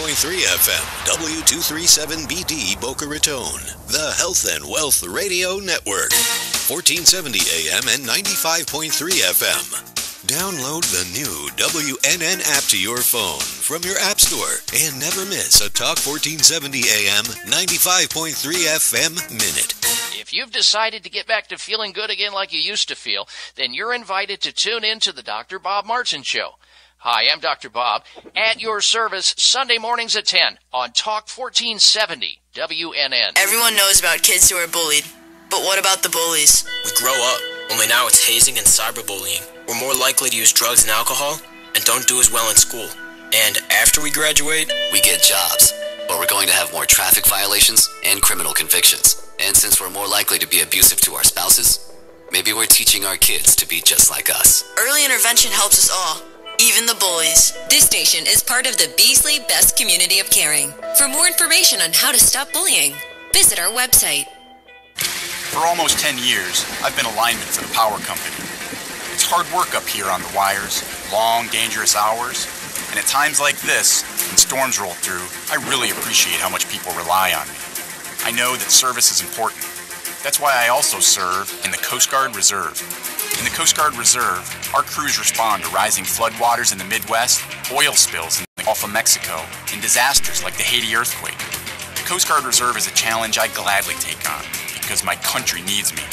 FM, W237BD Boca Raton, the Health and Wealth Radio Network, 1470 AM and 95.3 FM. Download the new WNN app to your phone from your app store and never miss a Talk 1470 AM, 95.3 FM minute. If you've decided to get back to feeling good again like you used to feel, then you're invited to tune in to the Dr. Bob Martin Show. Hi, I'm Dr. Bob, at your service Sunday mornings at 10 on Talk 1470 WNN. Everyone knows about kids who are bullied, but what about the bullies? We grow up, only now it's hazing and cyberbullying. We're more likely to use drugs and alcohol and don't do as well in school. And after we graduate, we get jobs, but we're going to have more traffic violations and criminal convictions. And since we're more likely to be abusive to our spouses, maybe we're teaching our kids to be just like us. Early intervention helps us all, even the bullies. This station is part of the Beasley Best Community of Caring. For more information on how to stop bullying, visit our website. For almost 10 years, I've been a lineman for the power company. It's hard work up here on the wires, long, dangerous hours, and at times like this, when storms roll through, I really appreciate how much people rely on me. I know that service is important. That's why I also serve in the Coast Guard Reserve. In the Coast Guard Reserve, our crews respond to rising floodwaters in the Midwest, oil spills in the Gulf of Mexico, and disasters like the Haiti earthquake. The Coast Guard Reserve is a challenge I gladly take on because my country needs me.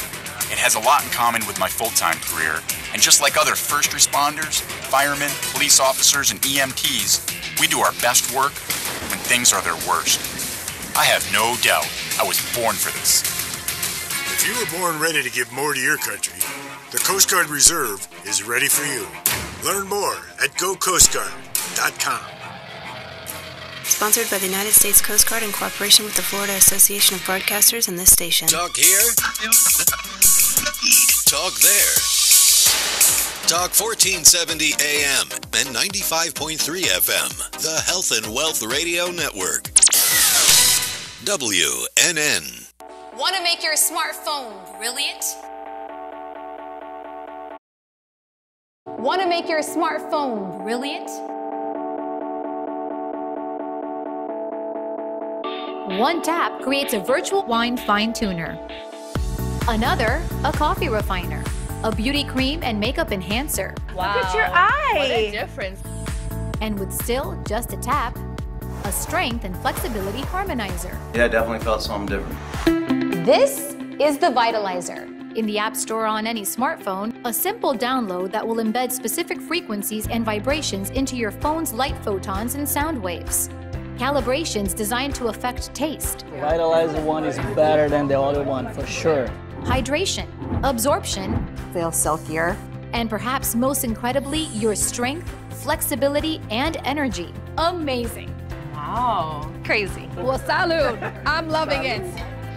It has a lot in common with my full-time career, and just like other first responders, firemen, police officers, and EMTs, we do our best work when things are their worst. I have no doubt I was born for this. If you were born ready to give more to your country, the Coast Guard Reserve is ready for you. Learn more at GoCoastGuard.com. Sponsored by the United States Coast Guard in cooperation with the Florida Association of Broadcasters and this station. Talk here. Talk there. Talk 1470 AM and 95.3 FM. The Health and Wealth Radio Network. WNN. Want to make your smartphone brilliant? Want to make your smartphone brilliant? One tap creates a virtual wine fine tuner. Another, a coffee refiner. A beauty cream and makeup enhancer. Wow. Look at your eye. What a difference. And with still just a tap, a strength and flexibility harmonizer. Yeah, I definitely felt something different. This is the Vitalizer. In the App Store on any smartphone, a simple download that will embed specific frequencies and vibrations into your phone's light photons and sound waves. Calibrations designed to affect taste. Vitalizer one is better than the other one, for sure. Hydration, absorption, feel silkier, and perhaps most incredibly, your strength, flexibility, and energy. Amazing. Wow. Crazy. Well, salud. I'm loving it.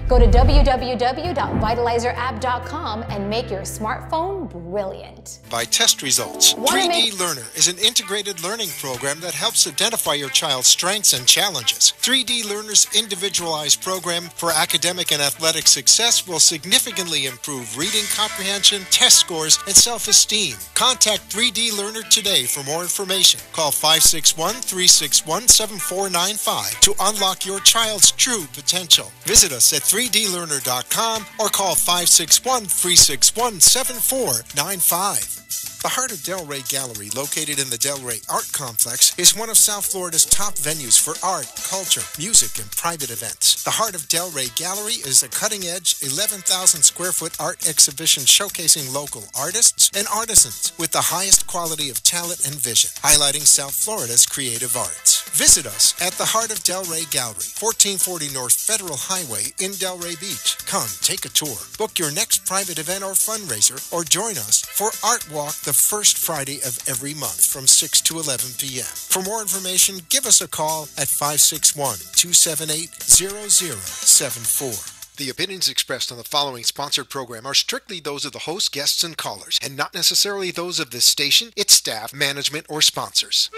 Go to www.vitalizerapp.com and make your smartphone brilliant. By test results, 3D Learner is an integrated learning program that helps identify your child's strengths and challenges. 3D Learner's individualized program for academic and athletic success will significantly improve reading comprehension, test scores, and self-esteem. Contact 3D Learner today for more information. Call 561-361-7495 to unlock your child's true potential. Visit us at 3dlearner.com or call 561-361-7495. The Heart of Delray Gallery, located in the Delray Art Complex, is one of South Florida's top venues for art, culture, music, and private events. The Heart of Delray Gallery is a cutting-edge, 11,000-square-foot art exhibition showcasing local artists and artisans with the highest quality of talent and vision, highlighting South Florida's creative arts. Visit us at the Heart of Delray Gallery, 1440 North Federal Highway in Delray Beach. Come, take a tour, book your next private event or fundraiser, or join us for Art Walk the first Friday of every month from 6 to 11 p.m. For more information, give us a call at 561-278-0074. The opinions expressed on the following sponsored program are strictly those of the host, guests, and callers, and not necessarily those of this station, its staff, management, or sponsors.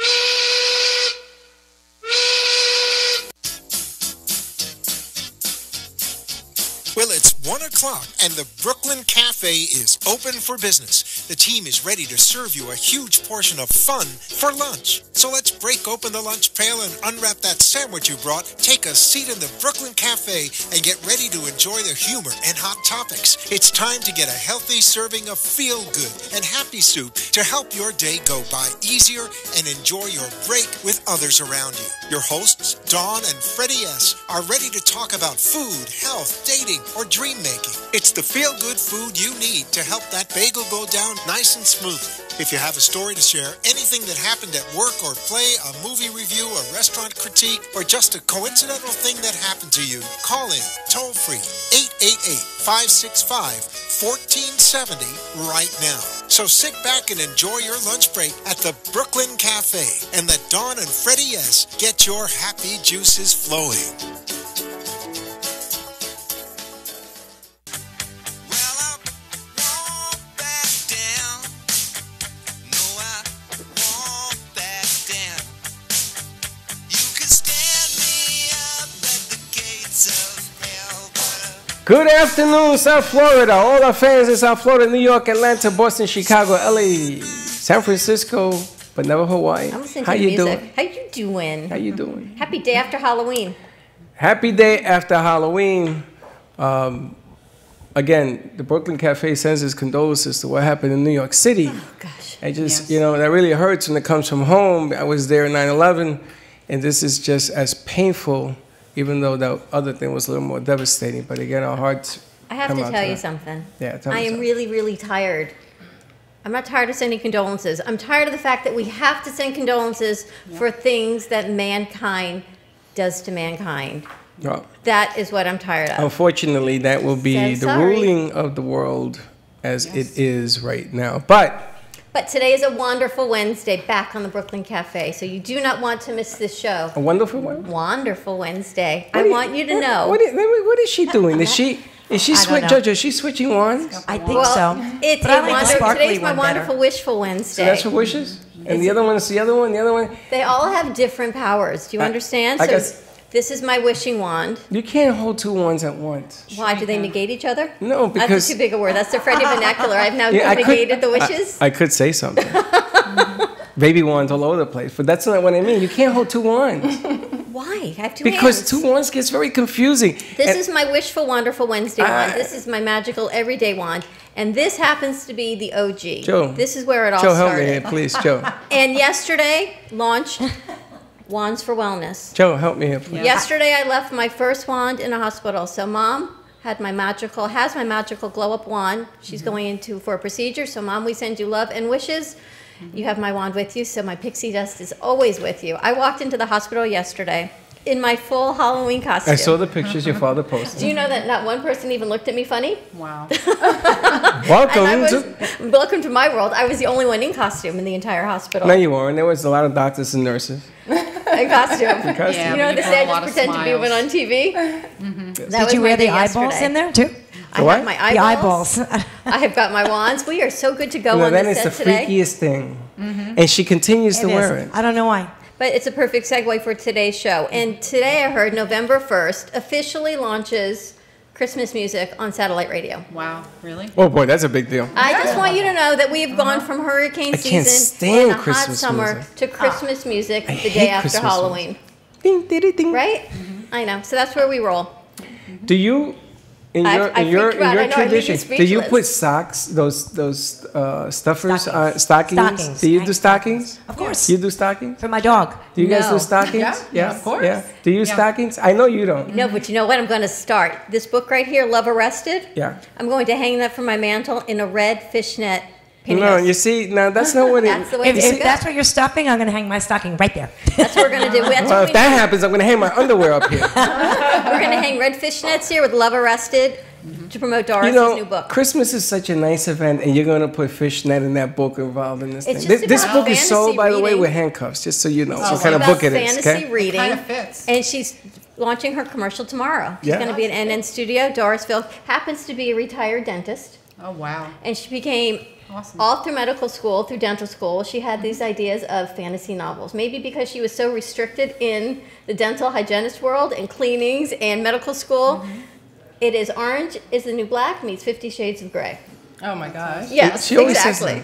Well, it's 1 o'clock, and the Brooklyn Cafe is open for business. The team is ready to serve you a huge portion of fun for lunch. So let's break open the lunch pail and unwrap that sandwich you brought, take a seat in the Brooklyn Cafe and get ready to enjoy the humor and hot topics. It's time to get a healthy serving of feel-good and happy soup to help your day go by easier and enjoy your break with others around you. Your hosts, Dawn and Freddy S., are ready to talk about food, health, dating, or dream making. It's the feel-good food you need to help that bagel go down nice and smoothly. If you have a story to share, anything that happened at work or play, a movie review, a restaurant critique, or just a coincidental thing that happened to you, call in toll-free 888-565-1470 right now. So sit back and enjoy your lunch break at the Brooklyn Cafe and let Dawn and Freddy S. get your happy juices flowing. Good afternoon, South Florida. All our fans in South Florida, New York, Atlanta, Boston, Chicago, LA, San Francisco, but never Hawaii. I'm listening How to you music. doing? How you doing? How you doing? Happy day after Halloween. Happy day after Halloween. Again, the Brooklyn Cafe sends its condolences to what happened in New York City. Oh, gosh. I just, that really hurts when it comes from home. I was there in 9/11, and this is just as painful, even though the other thing was a little more devastating. But again, our hearts I have to tell you something. Yeah, tell me I am something. really, really tired. I'm not tired of sending condolences. I'm tired of the fact that we have to send condolences for things that mankind does to mankind. Well, That is what I'm tired of. unfortunately, that will be So the sorry. ruling of the world as it is right now. But But today is a wonderful Wednesday back on the Brooklyn Cafe, so you do not want to miss this show. a wonderful one. Wonderful Wednesday. I want you to know. What is she doing? Is she Judge? Is she switching wands? I think so. It's But I a like the wonder, sparkly today's my one better. wonderful wishful Wednesday. So that's for wishes. And the other one is the other one. The other one. They all have different powers. Do you understand? I So guess- this is my wishing wand. You can't hold two wands at once. Why? Do they negate each other? No, because That's too big a word. That's the Freddy vernacular. I've now Yeah, I could- negated the wishes. I could say something. Baby wands all over the place, but that's not what I mean. You can't hold two wands Why? I have two because hands. two wands gets very confusing. This And- is my wishful, wonderful Wednesday wand. This is my magical everyday wand. And this happens to be the OG. Joe. This is where it all Joe, started. help me here, please, Joe. And yesterday launched Wands for Wellness. Joe, help me here, please. Yesterday I left my first wand in a hospital. So Mom has my magical glow up wand. She's going into for a procedure. So Mom, we send you love and wishes. You have my wand with you, so my pixie dust is always with you. I walked into the hospital yesterday in my full Halloween costume. I saw the pictures your father posted. Do you know that not one person even looked at me funny? Wow. Welcome to my world. I was the only one in costume in the entire hospital. No, you weren't. There was a lot of doctors and nurses. In costume. In costume. You know, the a lot just of pretend to be one on TV. Did you wear the eyeballs in there too? I have my eyeballs. The eyeballs. I have got my wands. We are so good to go No, on that this is set the today. freakiest thing. And she continues to wear it. I don't know why. But it's a perfect segue for today's show. And today I heard November 1st officially launches Christmas music on satellite radio. Wow, really? Oh boy, that's a big deal. I just want you to know that we have gone from hurricane I can't season stand and a hot Christmas summer music. to Christmas music the hate day after Christmas Halloween. Ding, ding, ding. Right? I know. So that's where we roll. Do you, in I your freaked you out. I know, I made you tradition, do you speechless. put socks, those stuffers, stockings? Do you do stockings? Of course. You do stockings? For my dog. Do you guys No. do stockings? Yeah, of course. Yeah. Do you use stockings? I know you don't. No, but you know what? I'm going to start. This book right here, Love Arrested, Yeah. I'm going to hang that from my mantle in a red fishnet pantyhose. No, you see, now that's not what it. That's the way If, to if go. that's what you're stuffing, I'm going to hang my stocking right there. That's what we're going to do. That's Well, what if that happens, I'm going to hang my underwear up here. we're going to hang red fishnets here with Love Arrested to promote Doris's new book. Christmas is such a nice event, and you're going to put fishnet in that book involved in this It's thing. just This about book is sold, fantasy by the way, reading. with handcuffs, just so you know what It's kind of about book it is. fantasy Okay? reading. Kind of fits. And she's launching her commercial tomorrow. She's Yeah. going to be at NN Studio. Doris Phil happens to be a retired dentist. Oh, wow. And she became, all through medical school, through dental school, she had these ideas of fantasy novels. Maybe because she was so restricted in the dental hygienist world and cleanings and medical school. It is Orange is the New Black meets 50 Shades of Grey. Oh, my gosh. Yes, She always says exactly.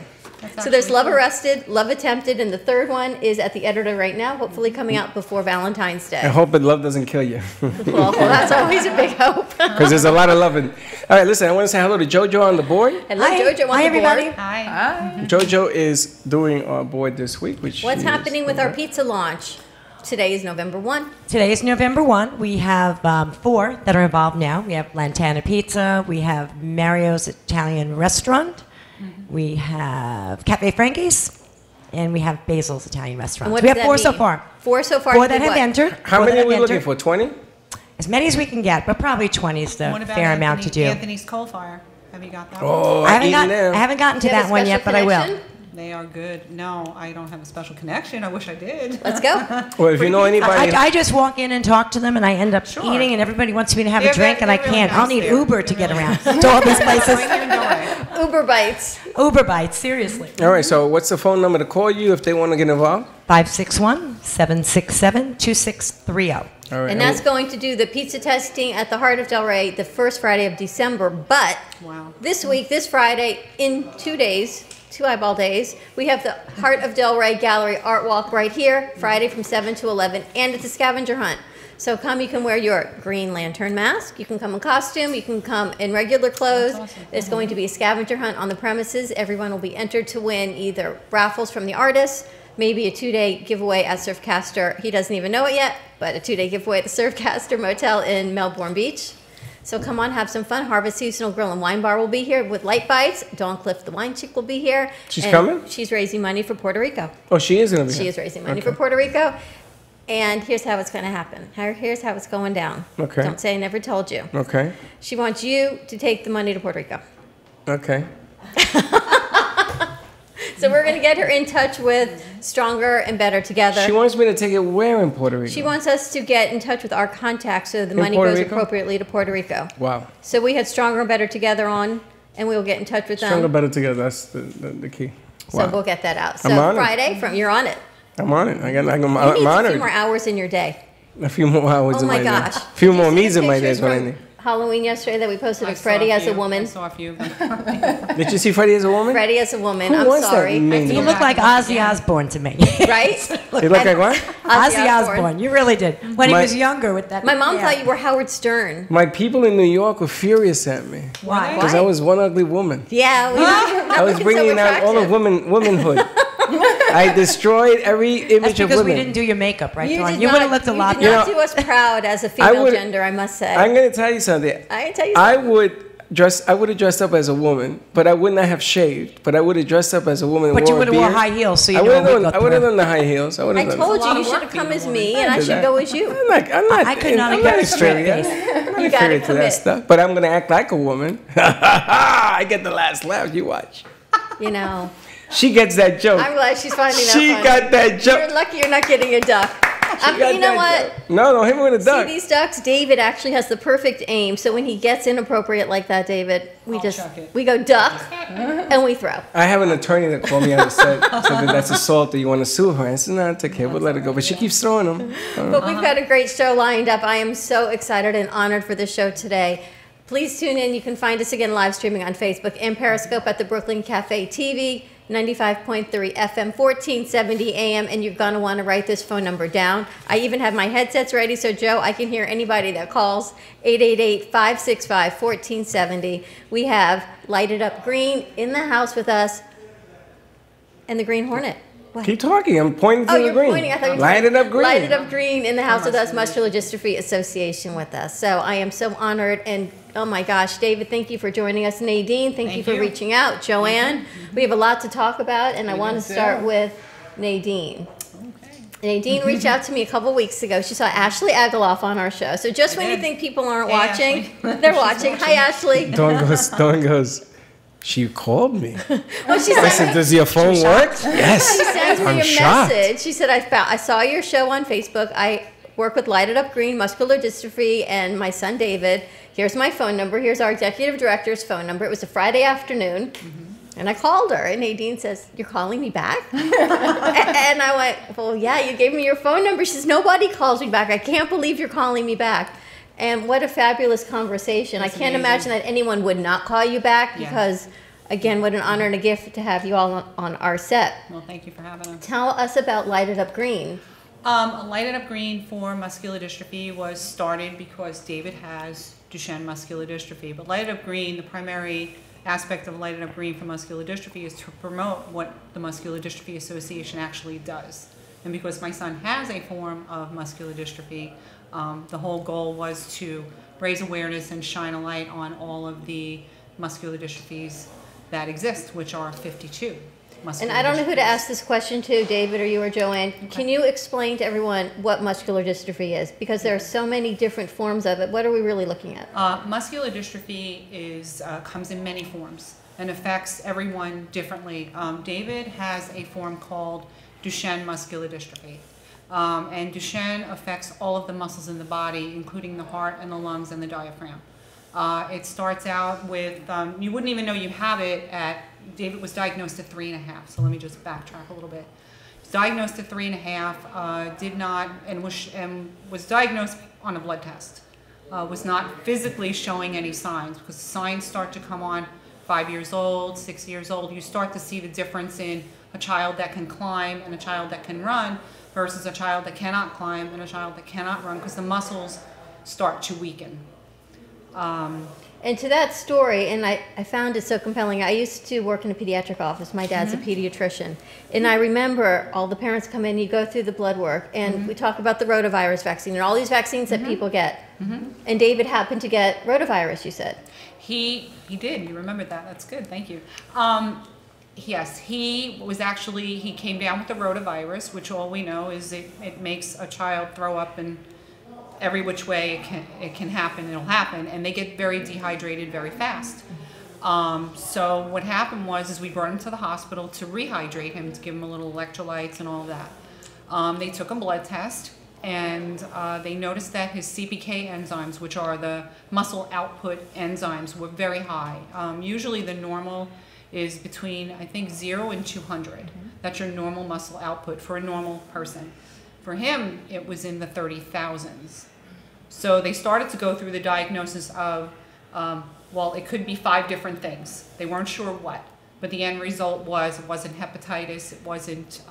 So there's Love Arrested, Love Attempted, and the third one is at the editor right now, hopefully coming out before Valentine's Day. I hope that love doesn't kill you. Well, that's always a big hope. Because there's a lot of loving. All right, listen, I want to say hello to JoJo on the board. Hello, JoJo on the board. Hi. JoJo is doing our board this week. What's happening with our pizza launch? Today is November 1. Today is November 1. We have 4 that are involved now. We have Lantana Pizza. We have Mario's Italian Restaurant. We have Cafe Frankie's. And we have Basil's Italian Restaurant. And So we have 4 so far. 4 so far. 4 that have entered. How many are we looking for? 20? As many as we can get, but probably 20 is the What about fair amount to do. Anthony's Coal Fire? Have you got that Oh, one? I haven't gotten to that one yet, but I will. They are good. No, I don't have a special connection. I wish I did. Let's go. Well, if you know anybody... I just walk in and talk to them, and I end up eating, and everybody wants me to have a drink, and I can't. I'll need Uber to get around to all these places. Uber Bites. Uber Bites, seriously. All right, so what's the phone number to call you if they want to get involved? 561-767-2630. All right. And that's going to do the pizza testing at the Heart of Delray the first Friday of December. But this week, this Friday, in 2 days, 2 eyeball days, we have the Heart of Delray Gallery Art Walk right here, Friday from 7 to 11, and it's a scavenger hunt. So come, you can wear your green lantern mask, you can come in costume, you can come in regular clothes. There's going to be a scavenger hunt on the premises. Everyone will be entered to win either raffles from the artists, maybe a 2-day giveaway at Surfcaster. He doesn't even know it yet, but a 2-day giveaway at the Surfcaster Motel in Melbourne Beach. So come on, have some fun. Harvest Seasonal Grill and Wine Bar will be here with light bites. Dawn Cliff, the wine chick, will be here. She's coming? She's raising money for Puerto Rico. Oh, she is going to be She here. is raising money for Puerto Rico. And here's how it's going to happen. Here's how it's going down. Okay. Don't say I never told you. Okay. She wants you to take the money to Puerto Rico. Okay. So we're going to get her in touch with Stronger and Better Together. She wants me to take it where in Puerto Rico? She wants us to get in touch with our contacts so the money Puerto goes Rico? appropriately to Puerto Rico. Wow. So we had Stronger and Better Together on, and we'll get in touch with them. Stronger, better together. That's the key. So Wow. we'll get that out. So I'm on it. Friday, you're on it. I'm on it. You need I'm a honored. few more hours in your day. A few more hours Oh in my my gosh. day. A few more Did you me's see in my day pictures is what I from need. Halloween yesterday that we posted of Freddy as a woman. I saw a few. Did you see Freddy as a woman? Freddy as a woman. Who I'm was that sorry. mean You look like Ozzy Osbourne to me. Right? You look like what? Ozzy Osbourne. You really did. When he My- was younger with that. My mom hair. thought you were Howard Stern. My people in New York were furious at me. Why? Because I was one ugly woman. Yeah, we I was bringing out all of womanhood. I destroyed every That's image of because women. we didn't do your makeup, right, You Dawn? did You would have not- looked a lot You did not better. do us proud as a I female would- gender, I must say. I'm going to tell you something. I can tell you I something. would have dressed up as a woman, but I would not have shaved. But I would have dressed up as a woman. But and you wore a would have wore beard. high heels, so you I know would have what we done. go I would have through. done the high heels. I would I have done. told that. you you should have come as me, and I do should that. go as you. I'm not. I could not I'm have not kept a straight inferior. face. I'm not You gotta inferior to that commit. stuff. But I'm gonna act like a woman. I get the last laugh. You watch. You know. She gets that joke. I'm glad she's finding that She funny. got that joke. You're lucky you're not getting a duck. got You know that what? joke. No, don't hit me with a See duck. these ducks? David actually has the perfect aim. So when he gets inappropriate like that, David, we go duck and we throw. I have an attorney that called me out and said that's assault. Do you want to sue her? I said, no, it's okay. We'll let it go. But she keeps throwing them. But we've got a great show lined up. I am so excited and honored for this show today. Please tune in. You can find us again live streaming on Facebook and Periscope at the Brooklyn Cafe TV, 95.3 FM, 1470 AM, and you're going to want to write this phone number down. I even have my headsets ready, so Joe, I can hear anybody that calls, 888-565-1470. We have Lighted Up Green in the house with us, and the Green Hornet. What? Keep talking. I'm pointing to the you're green. pointing. I thought you were Light it up green. Lighted Up Green in the house with us, Muscular Dystrophy Association with us. So I am so honored, and oh my gosh, David, thank you for joining us. Nadine, thank you for reaching out. Joanne, we have a lot to talk about, and I want to start with Nadine. Nadine reached out to me a couple weeks ago. She saw Ashley Agaloff on our show. So just when you think people aren't watching, they're watching. Hi, Ashley. Dawn goes, she called me. Well, she I said, said, does your phone work? Yes. She sends me I'm a shocked. message. She said, I saw your show on Facebook. I work with Lighted Up Green, Muscular Dystrophy, and my son David. Here's my phone number. Here's our executive director's phone number. It was a Friday afternoon. And I called her, and Nadine says, you're calling me back? And I went, well, yeah, you gave me your phone number. She says, nobody calls me back. I can't believe you're calling me back. And what a fabulous conversation. That's I can't amazing. imagine that anyone would not call you back Yeah. because Again, what an honor and a gift to have you all on our set. Well, thank you for having us. Tell us about Light It Up Green. Light It Up Green for muscular dystrophy was started because David has Duchenne muscular dystrophy. But Light It Up Green, the primary aspect of Light It Up Green for muscular dystrophy is to promote what the Muscular Dystrophy Association actually does. And because my son has a form of muscular dystrophy, the whole goal was to raise awareness and shine a light on all of the muscular dystrophies that exist, which are 52. And I don't know who to ask this question to, David or you or Joanne. Okay. Can you explain to everyone what muscular dystrophy is? Because there are so many different forms of it. What are we really looking at? Muscular dystrophy comes in many forms and affects everyone differently. David has a form called Duchenne muscular dystrophy. And Duchenne affects all of the muscles in the body, including the heart and the lungs and the diaphragm. It starts out with, you wouldn't even know you have it David was diagnosed at 3.5, so let me just backtrack a little bit. He was diagnosed at 3.5, was diagnosed on a blood test. Was not physically showing any signs, because signs start to come on 5 years old, 6 years old. You start to see the difference in a child that can climb and a child that can run versus a child that cannot climb and a child that cannot run, because the muscles start to weaken. And to that story, and I found it so compelling, I used to work in a pediatric office. My dad's a pediatrician. And I remember all the parents come in, you go through the blood work, and we talk about the rotavirus vaccine and all these vaccines that people get. And David happened to get rotavirus, you said. He did. You remembered that. That's good. Thank you. Yes, he came down with the rotavirus, which all we know is it makes a child throw up and every which way it can happen, it'll happen, and they get very dehydrated very fast. So what happened is we brought him to the hospital to rehydrate him, to give him a little electrolytes and all of that. They took a blood test, and they noticed that his CPK enzymes, which are the muscle output enzymes, were very high. Usually the normal is between, I think, 0 and 200. That's your normal muscle output for a normal person. For him, it was in the 30,000s. So they started to go through the diagnosis of, well, it could be 5 different things. They weren't sure what, but the end result was it wasn't hepatitis, it wasn't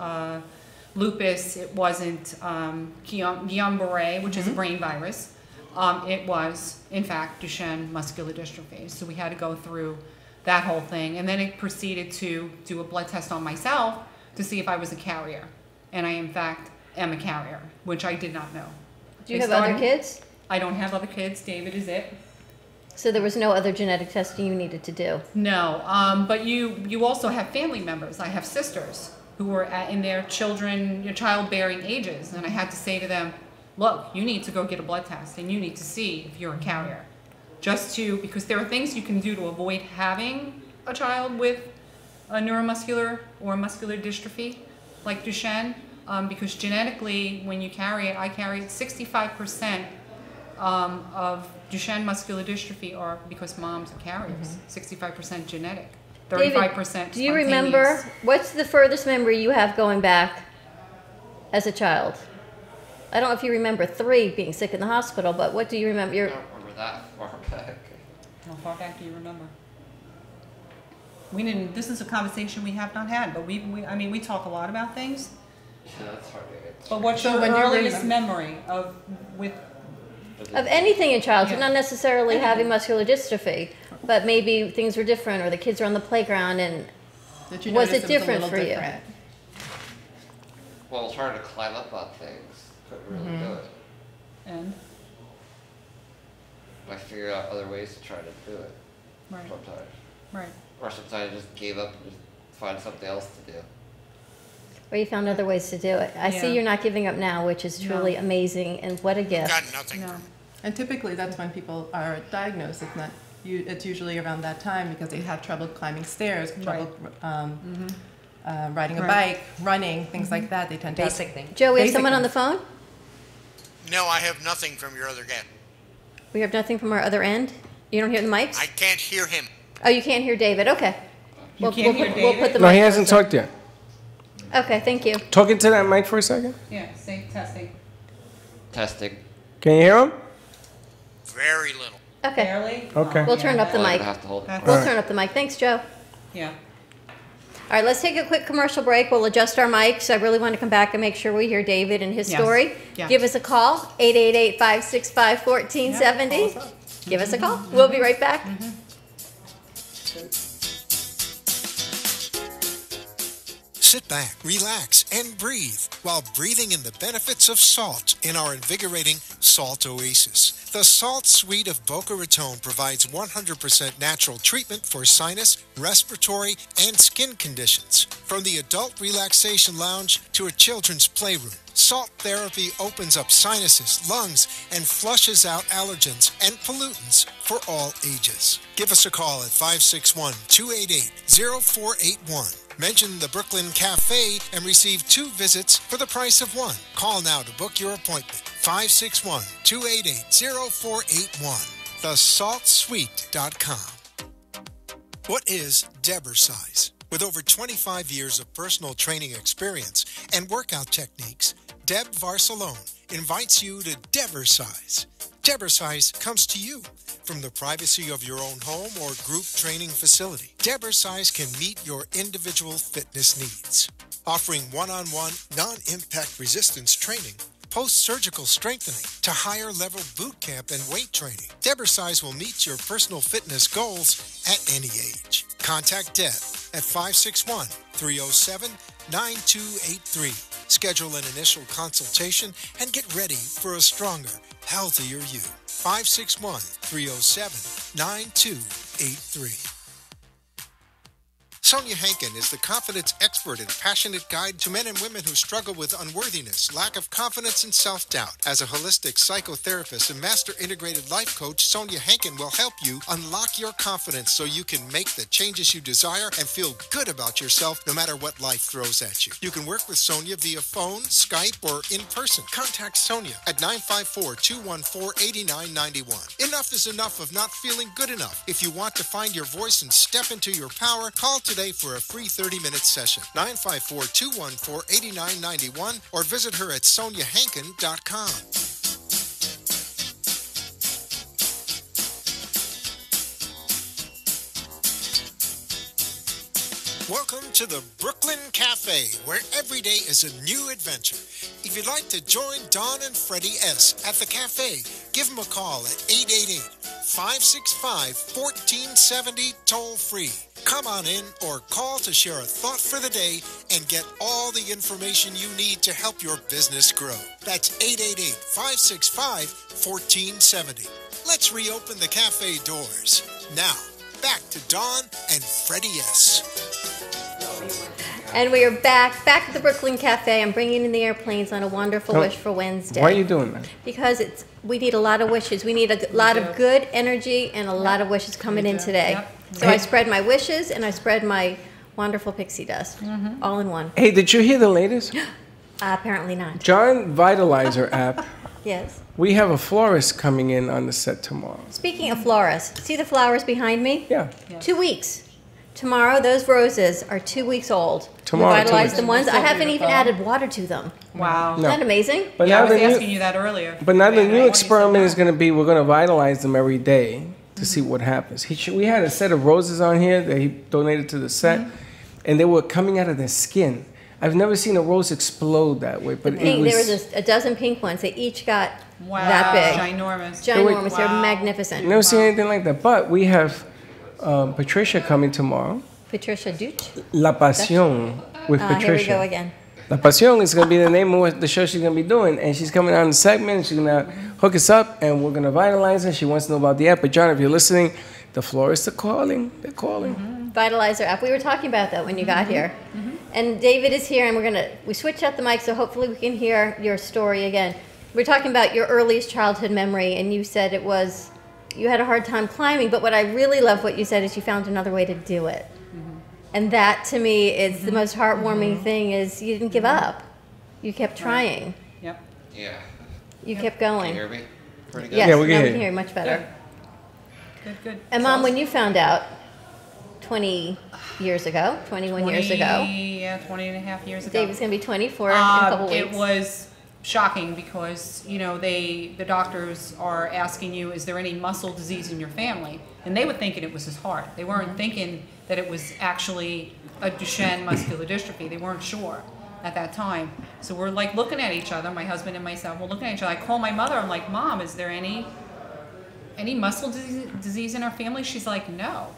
lupus, it wasn't Guillain-Barré, which is a brain virus. It was, in fact, Duchenne muscular dystrophy. So we had to go through that whole thing. And then it proceeded to do a blood test on myself to see if I was a carrier. And I, in fact, am a carrier, which I did not know. Do you have other kids? I don't have other kids. David is it. So there was no other genetic testing you needed to do? No, but you also have family members. I have sisters who were in their childbearing ages, and I had to say to them, look, you need to go get a blood test, and you need to see if you're a carrier. Because there are things you can do to avoid having a child with a neuromuscular or muscular dystrophy, like Duchenne. Because genetically, when you carry it, I carry it, 65% of Duchenne muscular dystrophy are because moms are carriers. 65% genetic, 35% spontaneous. Do you remember, what's the furthest memory you have going back as a child? I don't know if you remember 3 being sick in the hospital, but what do you remember? I don't remember that far back. How far back do you remember? We didn't. This is a conversation we have not had, but we talk a lot about things. Yeah, that's hard to get. But what's your earliest memory of anything in childhood, not necessarily having muscular dystrophy, but maybe things were different, or the kids were on the playground, and was it different for you? Well, it's hard to climb up on things. Couldn't really do it. And? I figured out other ways to try to do it. Right. Sometimes. Right. Or sometimes I just gave up and just find something else to do. Or you found other ways to do it. I see you're not giving up now, which is truly amazing, and what a gift. Got nothing. No. And typically that's when people are diagnosed. It's usually around that time because they have trouble climbing stairs, trouble riding a bike, running, things like that. They tend to basic things. Joe, we have someone on the phone? No, I have nothing from your other end. We have nothing from our other end? You don't hear the mics? I can't hear him. Oh, you can't hear David. Okay. We'll put the No, he hasn't talked yet. Okay, thank you. Talking to that mic for a second. Yeah, say testing. Testing. Can you hear him? Very little. Okay. Barely? Okay. We'll turn up the mic. Have to hold it. We'll turn up the mic. Thanks, Joe. Yeah. All right, let's take a quick commercial break. We'll adjust our mics. I really want to come back and make sure we hear David and his story. Yeah. Give us a call, 888-565-1470. Yeah, Give us a call. We'll be right back. Sit back, relax, and breathe while breathing in the benefits of salt in our invigorating Salt Oasis. The Salt Suite of Boca Raton provides 100% natural treatment for sinus, respiratory, and skin conditions. From the adult relaxation lounge to a children's playroom, salt therapy opens up sinuses, lungs, and flushes out allergens and pollutants for all ages. Give us a call at 561-288-0481. Mention the Brooklyn Cafe and receive 2 visits for the price of 1. Call now to book your appointment. 561-288-0481. TheSaltSuite.com. What is Debercise? With over 25 years of personal training experience and workout techniques, Deb Varsalone invites you to Debercise. Debercise comes to you from the privacy of your own home or group training facility. Debercise can meet your individual fitness needs, offering one-on-one, non-impact resistance training, post-surgical strengthening to higher-level boot camp and weight training. Debercise will meet your personal fitness goals at any age. Contact Deb at 561-307-9283. Schedule an initial consultation and get ready for a stronger, healthier you. 561-307-9283. Sonia Hankin is the confidence expert and passionate guide to men and women who struggle with unworthiness, lack of confidence, and self-doubt. As a holistic psychotherapist and master integrated life coach, Sonia Hankin will help you unlock your confidence so you can make the changes you desire and feel good about yourself no matter what life throws at you. You can work with Sonia via phone, Skype, or in person. Contact Sonia at 954-214-8991. Enough is enough of not feeling good enough. If you want to find your voice and step into your power, call today for a free 30-minute session. 954-214-8991 or visit her at soniahankin.com. Welcome to the Brooklyn Cafe, where every day is a new adventure. If you'd like to join Don and Freddy S. at the cafe, give them a call at 888-565-1470 toll-free. Come on in or call to share a thought for the day and get all the information you need to help your business grow. That's 888-565-1470. Let's reopen the cafe doors. Now, back to Dawn and Freddy S. And we are back at the Brooklyn Cafe. I'm bringing in the airplanes on a wonderful wish for Wednesday. Why are you doing that? Because we need a lot of wishes. We need a lot of good energy and a lot of wishes coming in today. Yep. So I spread my wishes and I spread my wonderful pixie dust all in one. Hey, did you hear the latest? Apparently not. John Vitalizer app. Yes. We have a florist coming in on the set tomorrow. Speaking of florists, see the flowers behind me? Yeah. 2 weeks. Tomorrow, those roses are 2 weeks old. Tomorrow, we vitalized 2 them weeks. ones. I haven't even added water to them. Wow. Isn't that amazing? But yeah, now I was the asking you that earlier. But now the new experiment is going to be, we're going to vitalize them every day to see what happens. We had a set of roses on here that he donated to the set, and they were coming out of their skin. I've never seen a rose explode that way. But there was a dozen pink ones. They each got that big. Ginormous. Ginormous. Wow. They're magnificent. Never seen anything like that. But we have Patricia coming tomorrow. Patricia Duch. La Pasión with Patricia. Here we go again. La Pasión is going to be the name of what the show she's going to be doing. And she's coming on the segment. She's going to hook us up, and we're going to vitalize her. She wants to know about the app. But, John, if you're listening, the florists are calling. They're calling. Vitalizer app. We were talking about that when you got here. And David is here, and we switched out the mic, so hopefully we can hear your story again. We're talking about your earliest childhood memory, and you said you had a hard time climbing, but what I really love what you said is you found another way to do it. And that, to me, is the most heartwarming thing, is you didn't give up. You kept trying. Yep. Yeah. You kept going. Can you hear me? Pretty good? Yes, Yeah, we now can we can hear you much better. Yeah. Good. And, Mom, when you found out 20 years ago, 21 years ago. Yeah, 20 and a half years ago. David's going to be 24 in a couple weeks. It was shocking because, the doctors are asking you, is there any muscle disease in your family? And they were thinking it was his heart. They weren't thinking that it was actually a Duchenne muscular dystrophy. They weren't sure at that time. So we're like looking at each other, my husband and myself, we're looking at each other. I call my mother, I'm like, Mom, is there any muscle disease in our family? She's like, no.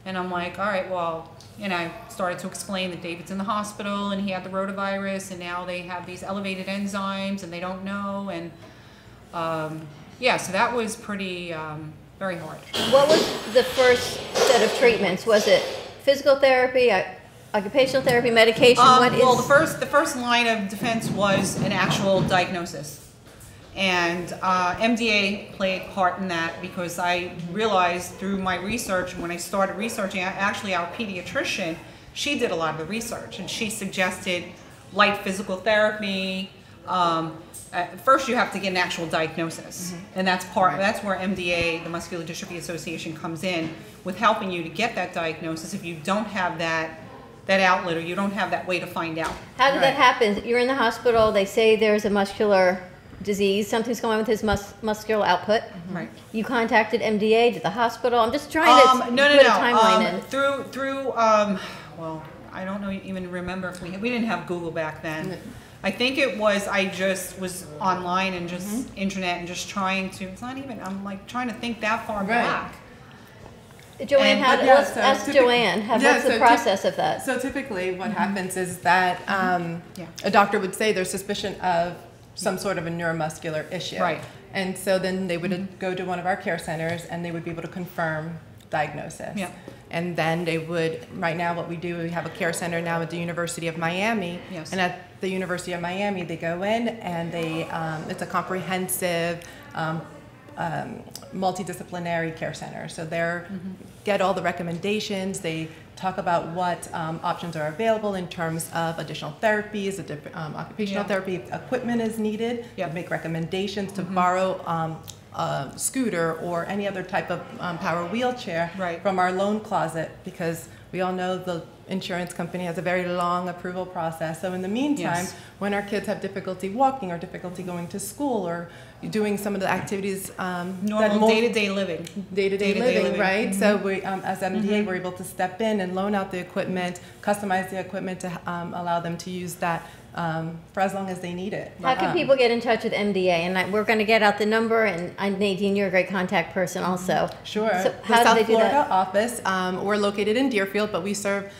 And I'm like, all right, well, and I started to explain that David's in the hospital and he had the rotavirus and now they have these elevated enzymes and they don't know. And yeah, so that was pretty, very hard. What was the first set of treatments? Was it physical therapy, occupational therapy, medication? Well, the first line of defense was an actual diagnosis. And MDA played part in that because I realized through my research, when I started researching, actually our pediatrician, she did a lot of the research and she suggested light physical therapy. First you have to get an actual diagnosis, and that's where MDA, the Muscular Dystrophy Association, comes in with helping you to get that diagnosis if you don't have that outlet or you don't have that way to find out. How did that happen? You're in the hospital, they say there's a muscular disease, something's going on with his muscular output. Right. You contacted MDA, did the hospital? I'm just trying to put a timeline in. Through well, I don't even remember if we didn't have Google back then. I think it was, I just was online and just internet and just trying to, it's not even, I'm like trying to think that far back. Joanne, let's ask Joanne, what's the process of that? So typically what happens is that a doctor would say there's suspicion of some sort of a neuromuscular issue. Right. And so then they would go to one of our care centers and they would be able to confirm diagnosis. Yeah. And then they would, right now what we do, we have a care center now at the University of Miami. Yes. And at the University of Miami, they go in and they, it's a comprehensive, multidisciplinary care center. So they get all the recommendations, they talk about what options are available in terms of additional therapies, occupational therapy equipment is needed, make recommendations to borrow a scooter or any other type of power wheelchair from our loan closet, because we all know the insurance company has a very long approval process. So in the meantime, when our kids have difficulty walking or difficulty going to school or doing some of the activities, normal day-to-day living. Day-to-day living, right? So we, as MDA, we're able to step in and loan out the equipment, customize the equipment to allow them to use that for as long as they need it. How can people get in touch with MDA? And we're going to get out the number, and Nadine, you're a great contact person also. Sure. So the how South do they do Florida that? office, we're located in Deerfield, but we serve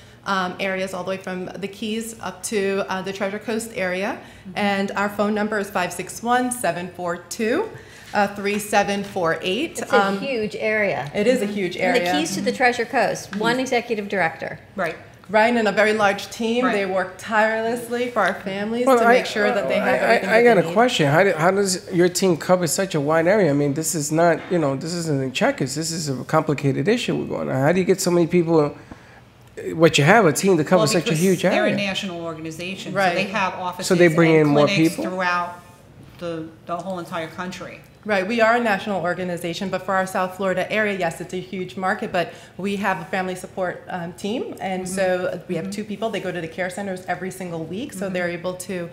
areas all the way from the Keys up to the Treasure Coast area. And our phone number is 561-742-3748. It's a huge area. It is a huge area. And the Keys to the Treasure Coast, one executive director. Right. Right, and a very large team. They work tirelessly for our families to make sure that they have everything I got they a need. question. How does your team cover such a wide area? I mean, this is not, this isn't in Checkers. This is a complicated issue we're going on. How do you get so many people? What you have a team to cover such a huge area. They're a national organization, so they have offices so they bring in and more clinics people throughout the whole entire country. Right, we are a national organization, but for our South Florida area, yes, it's a huge market, but we have a family support team, and so we have 2 people. They go to the care centers every single week, so they're able to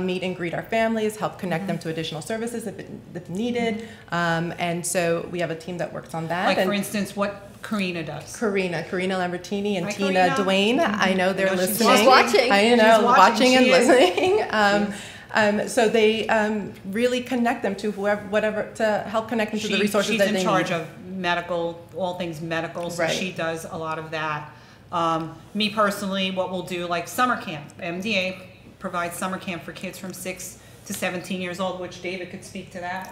meet and greet our families, help connect them to additional services if needed, and so we have a team that works on that. Like, for instance, what Karina does. Karina Lambertini and Tina Dwayne, I know they're listening. She's watching. I know, She's watching and she is. listening. So they really connect them to whatever, to help connect them to the resources that they need. She's in charge of medical, all things medical, so she does a lot of that. Me personally, what we'll do, like summer camp. MDA provides summer camp for kids from 6 to 17 years old, which David could speak to that.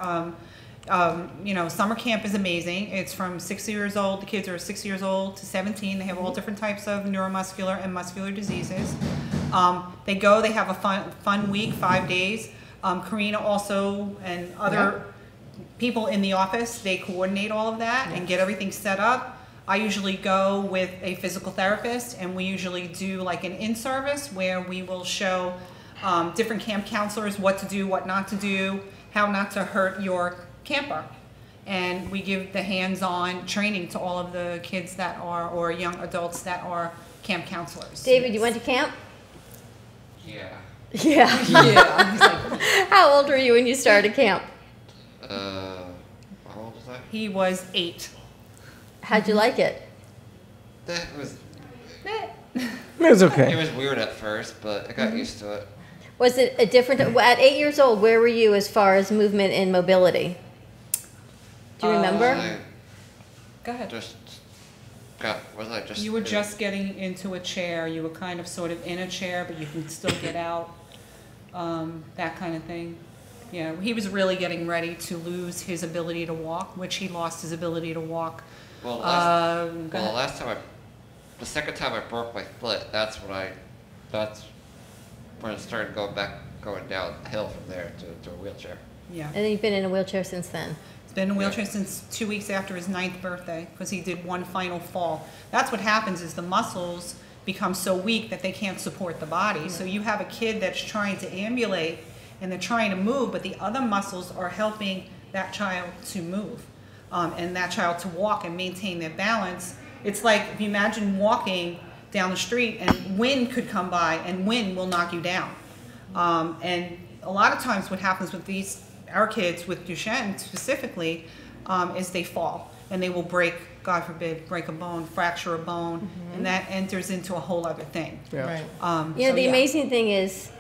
Summer camp is amazing. It's from 6 years old. The kids are 6 years old to 17. They have all different types of neuromuscular and muscular diseases. They have a fun week, 5 days. Karina also and other people in the office, they coordinate all of that and get everything set up. I usually go with a physical therapist, and we usually do like an in-service where we will show different camp counselors what to do, what not to do, how not to hurt your camper. And we give the hands-on training to all of the kids that are, or young adults that are camp counselors. David, you went to camp? Yeah. Yeah. How old were you when you started camp? How old was I? He was 8. How'd you like it? That was It's okay. It was weird at first, but I got used to it. Was it a different, at 8 years old, where were you as far as movement and mobility? Do you remember? Go ahead. You You were just getting into a chair. You were kind of sort of in a chair, but you can still get out. That kind of thing. Yeah, he was really getting ready to lose his ability to walk, which he lost his ability to walk. Well, the second time I broke my foot, that's when it started going downhill from there to a wheelchair. Yeah. And then you've been in a wheelchair since then? He's been in a wheelchair since 2 weeks after his 9th birthday because he did one final fall. That's what happens is the muscles become so weak that they can't support the body. So you have a kid that's trying to ambulate and they're trying to move, but the other muscles are helping that child to move and that child to walk and maintain their balance. It's like if you imagine walking down the street and wind could come by and wind will knock you down. And a lot of times what happens with our kids with Duchenne specifically is they fall and they will break, God forbid, break a bone, fracture a bone, and that enters into a whole other thing. Yeah. Right. The amazing thing is,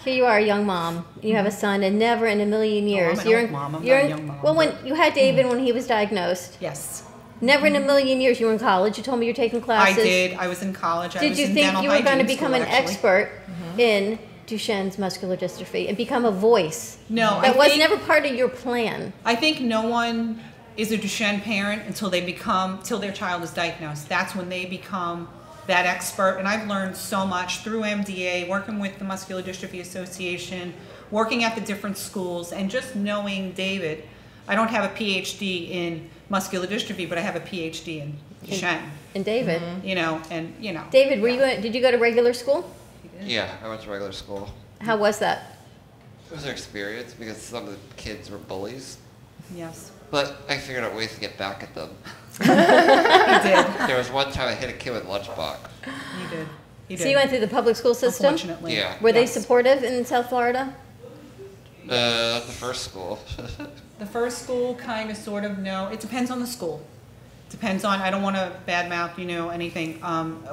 here you are, a young mom. You have a son, and never in a million years. I'm an old mom. I'm not a young mom. Well, when you had David when he was diagnosed. Yes. Never in a million years. You were in college. You told me you're taking classes. I did. I was in college. Did you think you were going to become an expert in Duchenne's muscular dystrophy and become a voice? No, that was never part of your plan. I think no one is a Duchenne parent until their child is diagnosed. That's when they become that expert. And I've learned so much through MDA, working with the Muscular Dystrophy Association, working at the different schools, and just knowing David. I don't have a PhD in muscular dystrophy, but I have a PhD in Duchenne. And David. David, did you go to regular school? Yeah, I went to regular school. How was that? It was an experience because some of the kids were bullies. Yes. But I figured out ways to get back at them. You did. There was one time I hit a kid with a lunchbox. You did. So you went through the public school system? Unfortunately. Yeah. Were they supportive in South Florida? The first school. The first school kind of sort of no. It depends on the school. Depends on, I don't want to badmouth, anything.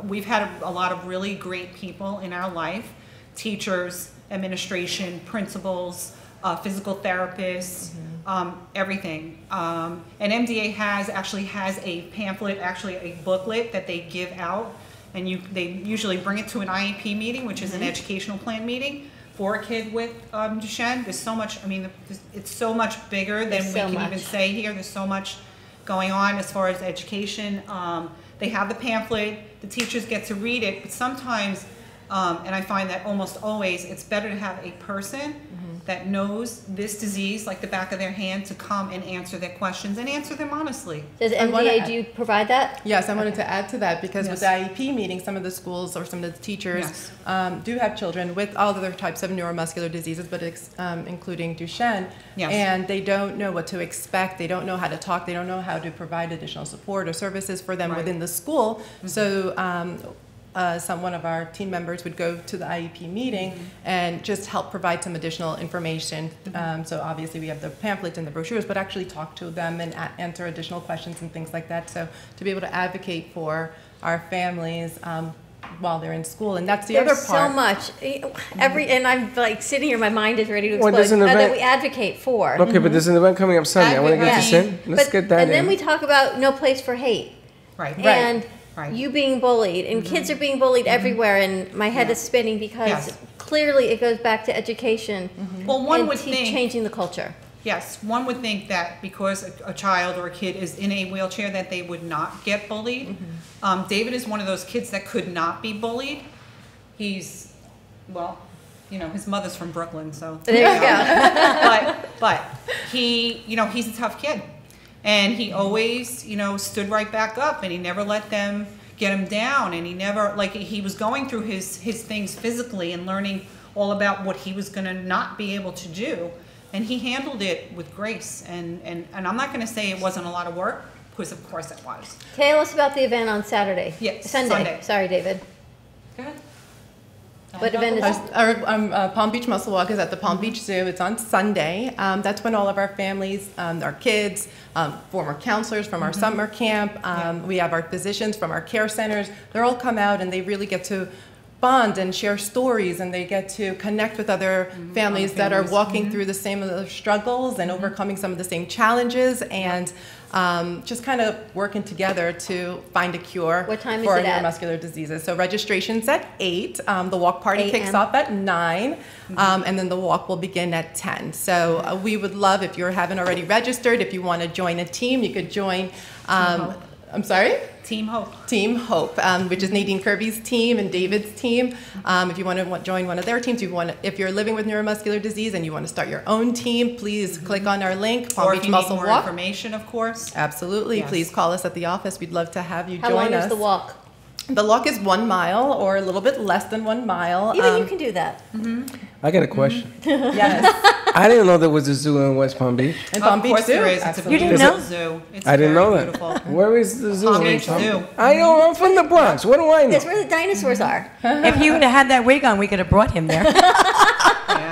We've had a lot of really great people in our life. Teachers, administration, principals, physical therapists, everything. And MDA actually has a pamphlet, actually a booklet that they give out. And they usually bring it to an IEP meeting, which is an educational plan meeting for a kid with Duchenne. There's so much, it's so much bigger than we can even say here. There's so much going on as far as education. They have the pamphlet, the teachers get to read it, but sometimes, and I find that almost always, it's better to have a person that knows this disease like the back of their hand to come and answer their questions and answer them honestly. Does MDA, do you provide that? Yes, I wanted to add to that because with the IEP meeting, some of the schools or some of the teachers do have children with all other types of neuromuscular diseases, but including Duchenne, and they don't know what to expect. They don't know how to talk. They don't know how to provide additional support or services for them within the school. So one of our team members would go to the IEP meeting and just help provide some additional information. So obviously we have the pamphlets and the brochures, but actually talk to them and answer additional questions and things like that. So to be able to advocate for our families while they're in school, and that's the other part. So much. And I'm like sitting here, my mind is ready to explode. That we advocate for. Okay, but there's an event coming up Sunday. I want to get this in. Let's get that in. And then we talk about no place for hate. Right. And you being bullied, and kids are being bullied everywhere, and my head is spinning because clearly it goes back to education. Well, one would think changing the culture. Yes, one would think that because a child or a kid is in a wheelchair that they would not get bullied. David is one of those kids that could not be bullied. He's, his mother's from Brooklyn, so there you go. but he, he's a tough kid. And he always, stood right back up, and he never let them get him down. And he never, he was going through his things physically and learning all about what he was going to not be able to do. And he handled it with grace. And I'm not going to say it wasn't a lot of work, because of course it was. Tell us about the event on Saturday. Yes, Sunday. Sorry, David. Go ahead. What event is our Palm Beach Muscle Walk is at the Palm Beach Zoo. It's on Sunday. That's when all of our families, our kids, former counselors from our summer camp, we have our physicians from our care centers. They all come out and they really get to bond and share stories, and they get to connect with other families that are walking through the same struggles and overcoming some of the same challenges, and just kind of working together to find a cure What time is for it at? neuromuscular diseases. So registration's at 8. The walk party 8 kicks a.m. off at 9, and then the walk will begin at 10. So we would love, if you haven't already registered, if you want to join a team, you could join. I'm sorry? Team Hope. Team Hope, which is Nadine Kirby's team and David's team. If you want to join one of their teams, if you're living with neuromuscular disease and you want to start your own team, please click on our link, Palm Or Beach if you Muscle need more Walk. information, of course. Absolutely. Yes. Please call us at the office. We'd love to have you How join long us. is the walk? The walk is 1 mile or a little bit less than 1 mile. Even you can do that. I got a question. Yes. I didn't know there was a zoo in West Palm Beach. In Palm Of Beach course Zoo. there is. It's a Absolutely. beautiful zoo. It's I didn't very know that. beautiful. Where is the zoo? Palm in Beach Palm Zoo. Beach? I know. I'm from the Bronx. What do I know? That's where the dinosaurs are. If he would have had that wig on, we could have brought him there.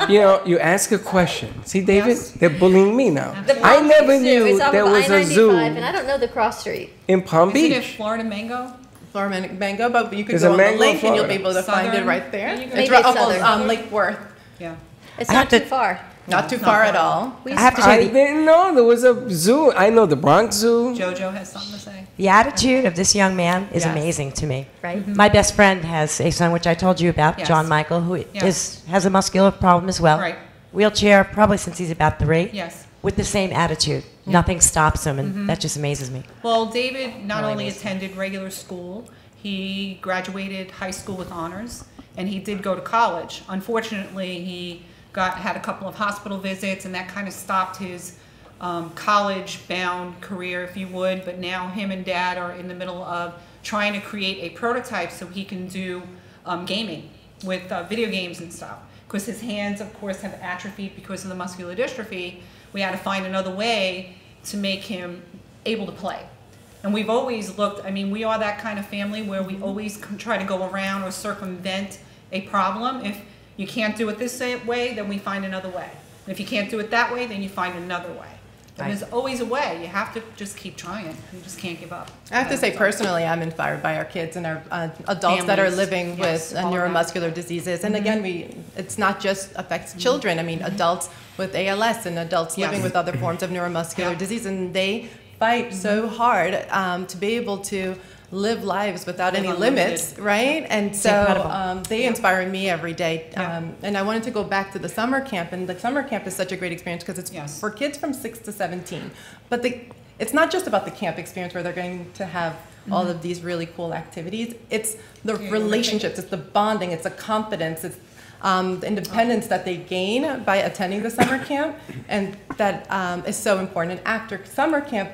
You know, you ask a question. See, David, Yes. they're bullying me now. The I Palm never Beach Zoo knew is off there of was a I-95, zoo and I don't know the cross street. in Palm Isn't it Beach. Florida Mango? Florida Mango, but you could There's go a on the mango in link and you'll be Florida. able to find it Southern. right there. There you go. It's Maybe it's off of Southern. Lake Worth. Yeah. It's I not have too to- far. Not too far at all. I have to I say, didn't know there was a zoo. I know the Bronx Zoo. JoJo has something to say. the attitude of this young man is Yes. amazing to me. Right. My best friend has a son, which I told you about, Yes. John Michael, who Yes. has a muscular problem as well. Right. Wheelchair, probably since he's about 3. Yes. With the same attitude. Nothing stops him, and that just amazes me. Well, David not Really only amazing. attended regular school, he graduated high school with honors, and he did go to college. Unfortunately, he had a couple of hospital visits, and that kind of stopped his college-bound career, if you would. But now him and Dad are in the middle of trying to create a prototype so he can do gaming with video games and stuff. Because his hands, of course, have atrophied because of the muscular dystrophy. We had to find another way to make him able to play. And we've always looked, I mean, we are that kind of family where we always try to go around or circumvent a problem. If you can't do it this way, then we find another way. And if you can't do it that way, then you find another way. And Right. there's always a way. You have to just keep trying. You just can't give up. I have to say, personally, I'm inspired by our kids and our adults that are Families. living Yes, with all of that. neuromuscular diseases. And again, it's not just affects children. I mean, adults with ALS and adults living Yes. with other forms of neuromuscular Yeah. disease, and they fight so hard to be able to live lives without any unlimited. limits, right? And incredible. so they inspire me every day. Yeah. And I wanted to go back to the summer camp, and the summer camp is such a great experience because it's Yes. for kids from 6 to 17. But it's not just about the camp experience where they're going to have all of these really cool activities. It's the relationships, it's the bonding, it's the confidence, it's the independence that they gain by attending the summer camp, and that is so important. And after summer camp,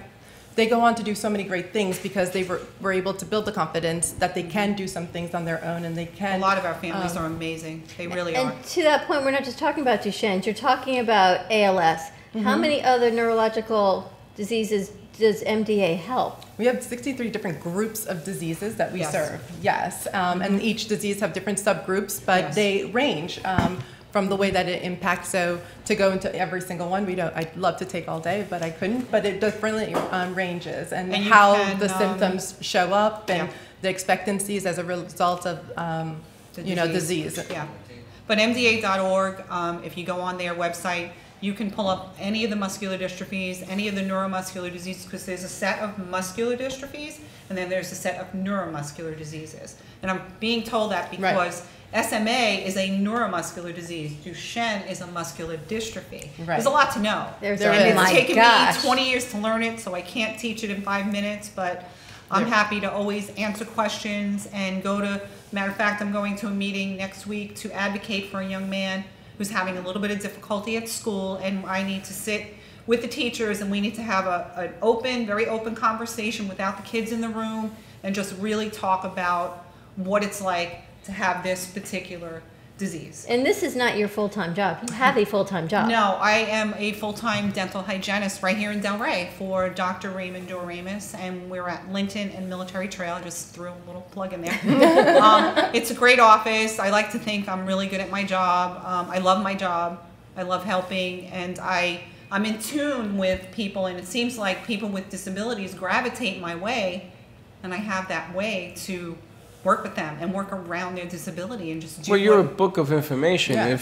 they go on to do so many great things because they were able to build the confidence that they can do some things on their own, and they can. A lot of our families are amazing. They really are. And to that point, we're not just talking about Duchenne's, you're talking about ALS. How many other neurological diseases does MDA help? We have 63 different groups of diseases that we Yes. serve. Yes, and each disease have different subgroups, but Yes. they range from the way that it impacts. So to go into every single one, I'd love to take all day, but I couldn't. But it differently ranges, and And you how can, the symptoms show up, and yeah. the expectancies as a result of disease. Yeah. But MDA.org, if you go on their website, you can pull up any of the muscular dystrophies, any of the neuromuscular diseases, because there's a set of muscular dystrophies, and then there's a set of neuromuscular diseases. And I'm being told that because SMA is a neuromuscular disease. Duchenne is a muscular dystrophy. Right. There's a lot to know. There and is. it's My taken gosh. me 20 years to learn it, so I can't teach it in 5 minutes, but I'm happy to always answer questions and matter of fact, I'm going to a meeting next week to advocate for a young man who's having a little bit of difficulty at school, and I need to sit with the teachers, and we need to have an open, very open conversation without the kids in the room, and just really talk about what it's like to have this particular disease. And this is not your full-time job. You have a full-time job. No, I am a full-time dental hygienist right here in Delray for Dr. Raymond Doremus, and we're at Linton and Military Trail. Just threw a little plug in there. It's a great office. I like to think I'm really good at my job. I love my job. I love helping, and I'm in tune with people, and it seems like people with disabilities gravitate my way, and I have that way to work with them and work around their disability and just do Well, you're a book of information. Yeah.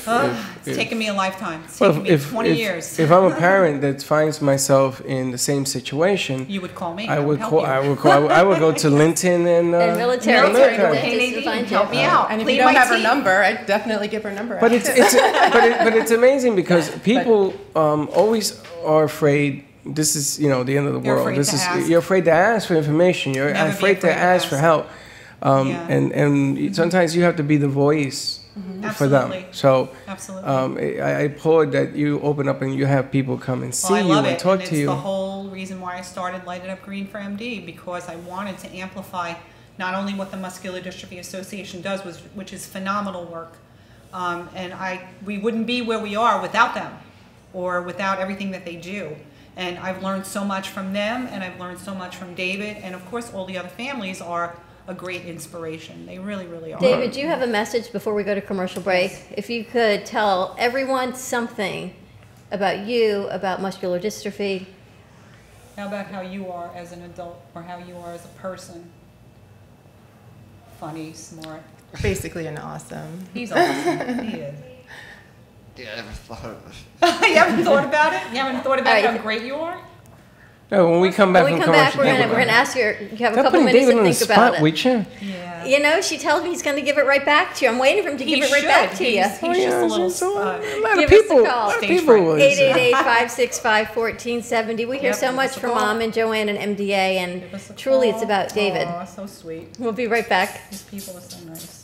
It's taken me a lifetime. It's taken me 20 years. If I'm a parent that finds myself in the same situation, you would call me. I would go to Linton and military. Help me out. And if you don't have her number, I'd definitely give her number. But it's amazing because people always are afraid. This is the end of the world. You're afraid to ask for information. You're afraid to ask for help. And sometimes you have to be the voice for them. So I applaud that you open up and you have people come and see you and talk to you. It's the whole reason why I started Light It Up Green for MD, because I wanted to amplify not only what the Muscular Dystrophy Association does, which is phenomenal work, and we wouldn't be where we are without them or without everything that they do. And I've learned so much from them, and I've learned so much from David, and of course all the other families are a great inspiration. They really, really are. David, do you have a message before we go to commercial break? Yes. If you could tell everyone something about you, about muscular dystrophy. How about how you are as an adult, or how you are as a person? Funny, smart. Basically an awesome. He's awesome. He is. Yeah, I never thought of it. You haven't thought about it? You haven't thought about how great you are? No, when we come back from commercial, we're gonna ask you. You have a couple minutes to think about it. Yeah. You know, she tells me he's going to give it right back to you. I'm waiting for him to give it right back to you. He's just a little. Give us a call. 888-565-1470. We hear so much from Mom and Joanne and MDA, and truly, it's about David. Oh, so sweet. We'll be right back. These people are so nice.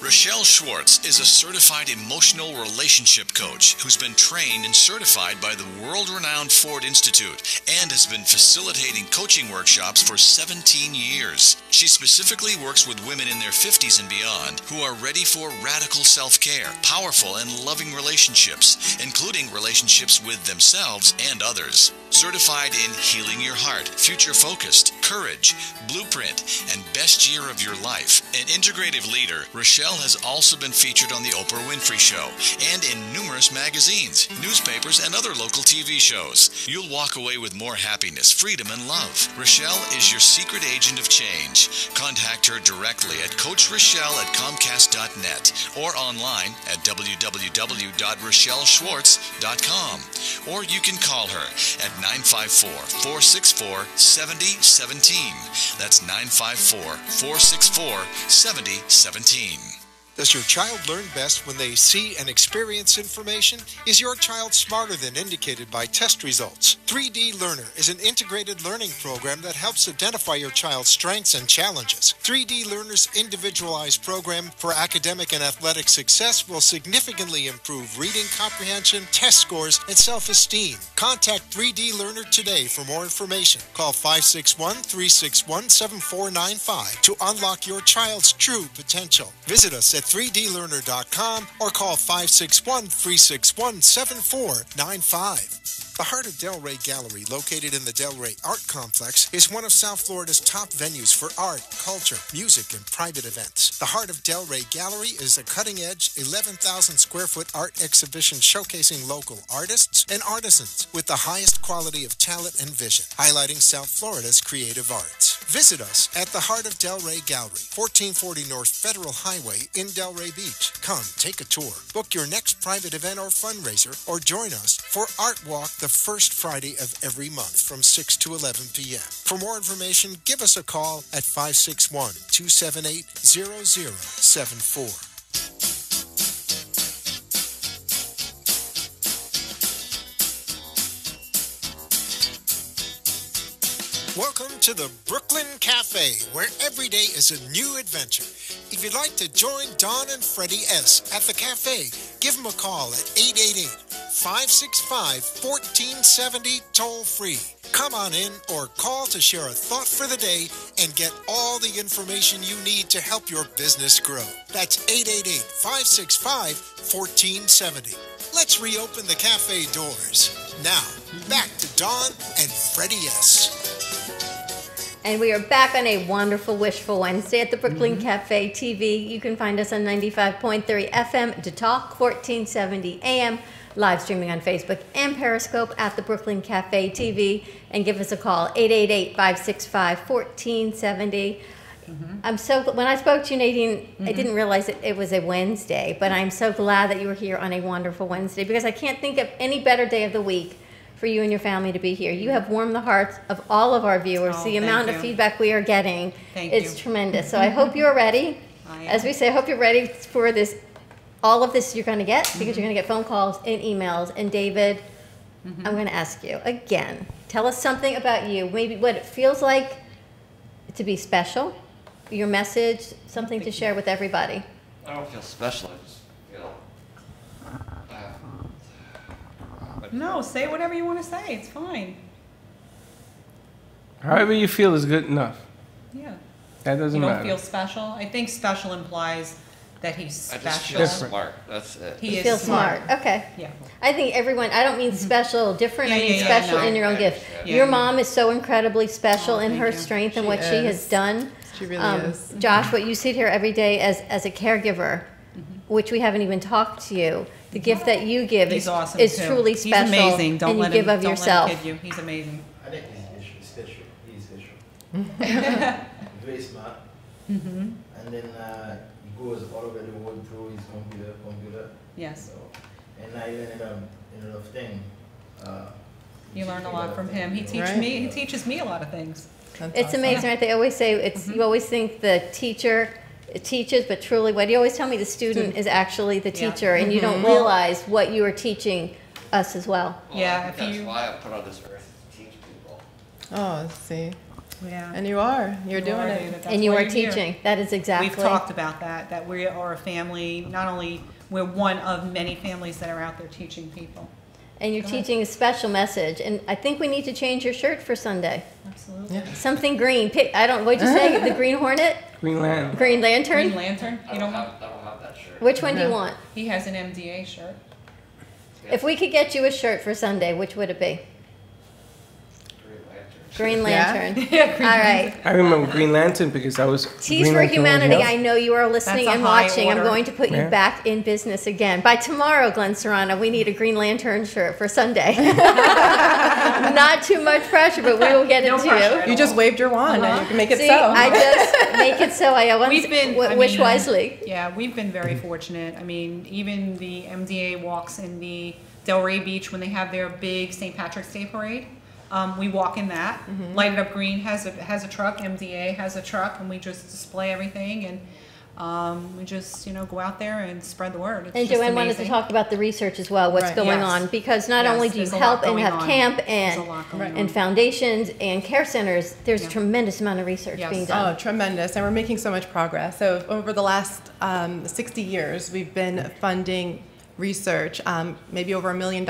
Rochelle Schwartz is a certified emotional relationship coach who's been trained and certified by the world-renowned Ford Institute and has been facilitating coaching workshops for 17 years. She specifically works with women in their 50s and beyond who are ready for radical self-care, powerful and loving relationships, including relationships with themselves and others. Certified in Healing Your Heart, Future Focused, Courage, Blueprint, and Best Year of Your Life. An integrative leader, Rochelle has also been featured on The Oprah Winfrey Show and in numerous magazines, newspapers, and other local TV shows. You'll walk away with more happiness, freedom, and love. Rochelle is your secret agent of change. Contact her directly at CoachRochelle@Comcast.net or online at www.RochelleSchwartz.com. Or you can call her at 954-464-7017. That's 954-464-7017. Does your child learn best when they see and experience information? Is your child smarter than indicated by test results? 3D Learner is an integrated learning program that helps identify your child's strengths and challenges. 3D Learner's individualized program for academic and athletic success will significantly improve reading comprehension, test scores, and self-esteem. Contact 3D Learner today for more information. Call 561-361-7495 to unlock your child's true potential. Visit us at 3dlearner.com or call 561-361-7495. The Heart of Delray Gallery, located in the Delray Art Complex, is one of South Florida's top venues for art, culture, music, and private events. The Heart of Delray Gallery is a cutting-edge, 11,000-square-foot art exhibition showcasing local artists and artisans with the highest quality of talent and vision, highlighting South Florida's creative arts. Visit us at the Heart of Delray Gallery, 1440 North Federal Highway in Delray Beach. Come, take a tour, book your next private event or fundraiser, or join us for Art Walk the first Friday of every month from 6 to 11 p.m. For more information, give us a call at 561-278-0074. Welcome to the Brooklyn Cafe, where every day is a new adventure. If you'd like to join Don and Freddy S. at the cafe, give them a call at 888-565-1470 toll-free. Come on in or call to share a thought for the day and get all the information you need to help your business grow. That's 888-565-1470. Let's reopen the cafe doors. Now, back to Don and Freddy S. And we are back on a wonderful Wishful Wednesday at the Brooklyn Cafe TV. You can find us on 95.3 FM to talk, 1470 AM, live streaming on Facebook and Periscope at the Brooklyn Cafe TV. And give us a call, 888-565-1470. When I spoke to you, Nadine, I didn't realize it was a Wednesday, but I'm so glad that you were here on a wonderful Wednesday, because I can't think of any better day of the week for you and your family to be here. You have warmed the hearts of all of our viewers. The amount of feedback we are getting, it's tremendous. So I hope you're ready. As we say, I hope you're ready for this. All of this you're going to get, because you're going to get phone calls and emails. And David, I'm going to ask you again, tell us something about you, maybe what it feels like to be special, your message, something to share with everybody. I don't feel special, I just feel... No, say whatever you want to say. It's fine. However you feel is good enough. Yeah. That doesn't matter. matter. You don't feel special? I think special implies that he's special. I just feel smart. That's it. He feels smart. Okay. Yeah. I think everyone, I don't mean special, different, I mean special in your own gift. Your mom is so incredibly special in her strength and what she has done. She really is. Josh, what you sit here every day as a caregiver, which we haven't even talked to you, the gift that you give is truly special. He's amazing. Don't and you let give him, of don't yourself. Let him kid you. He's amazing. I think he's special. He's special. Very smart. And then he goes all over the world through his computer. Yes. So, and I learned a lot of things. You learn a lot from him. He teaches me a lot of things. It's amazing, right? They always say you always think the teacher teaches, but truly, what you always tell me, the student is actually the teacher, and you don't realize what you are teaching us as well. That's why I put on this earth to teach people. Oh, see. Yeah. And you are. You're doing it. And you are teaching. That is exactly. We've talked about that we are a family, not only we're one of many families that are out there teaching people. And you're teaching a special message, and I think we need to change your shirt for Sunday. Absolutely. Yeah. Something green. What'd you say? The Green Hornet? Green Lantern. Green Lantern? Green Lantern? I don't have that shirt. Which one do you want? He has an MDA shirt. If we could get you a shirt for Sunday, which would it be? Green Lantern. Yeah, Green All right. I remember Green Lantern because I was. Tees Green for Lantern Humanity. was I know you are listening That's a and high watching. I'm order. going to put you back in business again. By tomorrow, Glenn Serrano, we need a Green Lantern shirt for Sunday. Not too much pressure, but we will get it to you. You just waved your wand and you can make it See, so. I just make it so. I wish wisely. Yeah, we've been very fortunate. I mean, even the MDA walks in the Delray Beach when they have their big St. Patrick's Day parade. We walk in that. Light It Up Green has a truck. MDA has a truck, and we just display everything, and we just go out there and spread the word. It's And just Joanne wanted to amazing. talk about the research as well, what's going on, because not only do you there's a lot help and going have on. camp There's a lot going on. and foundations and care centers, there's a tremendous amount of research being done. Oh, tremendous. And we're making so much progress. So over the last 60 years, we've been funding research, maybe over $1 million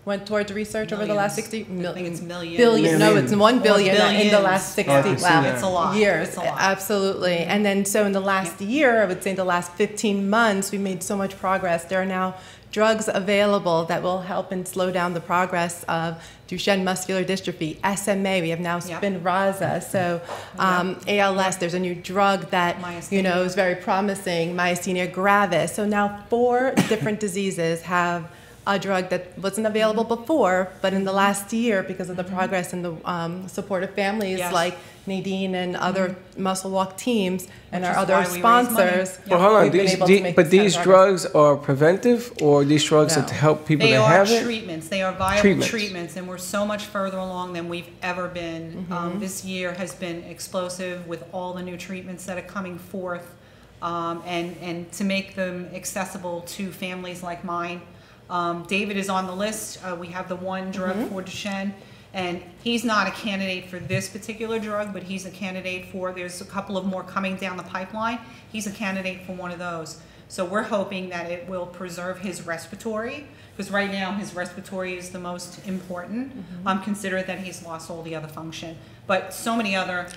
went towards research over the last 60 I think it's millions. billion. No, it's 1 billion in the last 60 It's a lot. years. It's a lot. Absolutely. And then so in the last year, I would say the last 15 months, we made so much progress. There are now drugs available that will help and slow down the progress of Duchenne muscular dystrophy, SMA. We have now Spinraza. So ALS, there's a new drug that is very promising, myasthenia gravis. So now 4 different diseases have a drug that wasn't available before, but in the last year, because of the progress and the support of families like Nadine and other Muscle Walk teams and our other sponsors. Well, hold on. These drugs are preventive, or these drugs are to help people that have it? They are treatments. They are viable treatments, and we're so much further along than we've ever been. This year has been explosive with all the new treatments that are coming forth, and to make them accessible to families like mine. David is on the list. We have the one drug for Duchenne, and he's not a candidate for this particular drug, but he's a candidate for, there's a couple of more coming down the pipeline. He's a candidate for one of those. So we're hoping that it will preserve his respiratory, because right now his respiratory is the most important, consider that he's lost all the other function. But so many other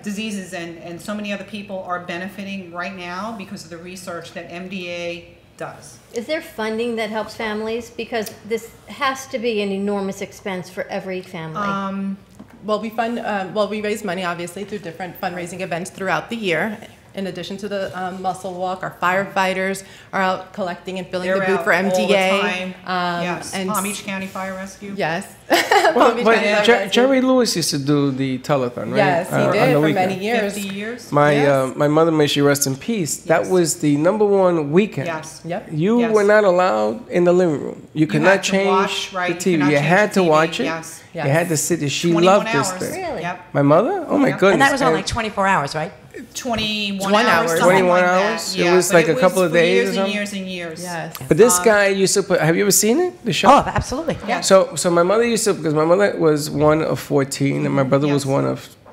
diseases and so many other people are benefiting right now because of the research that MDA does. Is there funding that helps families? Because this has to be an enormous expense for every family. Well, we raise money obviously through different fundraising events throughout the year. In addition to the muscle walk, our firefighters are out collecting and filling the booth for MDA. All the time. Yes, and Palm Beach County Fire Rescue. Yes. But Jerry Lewis used to do the telethon, right? Yes, he did for many years. 50 years. My mother, may she rest in peace. That was the #1 weekend. Yes. Yep. You were not allowed in the living room. You could not change the TV. You had to watch it. Yes. You had to sit there. She 21 loved this hours. thing. Really? Yep. My mother? Oh my goodness. And that was on like 24 hours, right? 21 hours. 21 like hours? That. It was but like a couple of for days or years something? and years. Yes. But this guy used to put. Have you ever seen it? The show? Oh, absolutely. Yeah. So my mother used to, because my mother was one of 14, and my brother was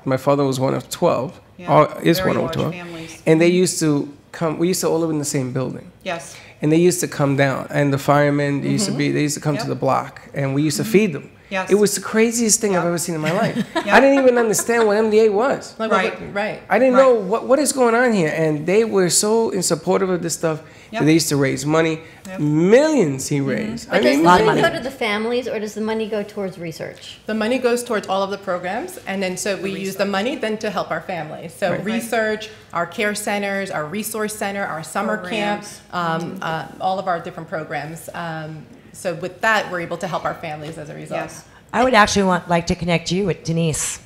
my father was one of 12. Yeah. Or is Very one of large 12. families. And they used to come. We used to all live in the same building. Yes. And they used to come down, and the firemen used to be. They used to come to the block, and we used to feed them. Yes. It was the craziest thing I've ever seen in my life. I didn't even understand what MDA was. Right. I didn't know what is going on here, and they were so in supportive of this stuff that they used to raise money. Millions he raised. But does the money go to the families, or does the money go towards research? The money goes towards all of the programs, and then so we use the money then to help our families. So research, our care centers, our resource center, our summer camps, all of our different programs. So with that, we're able to help our families as a result. Yes. I would actually like to connect you with Denise.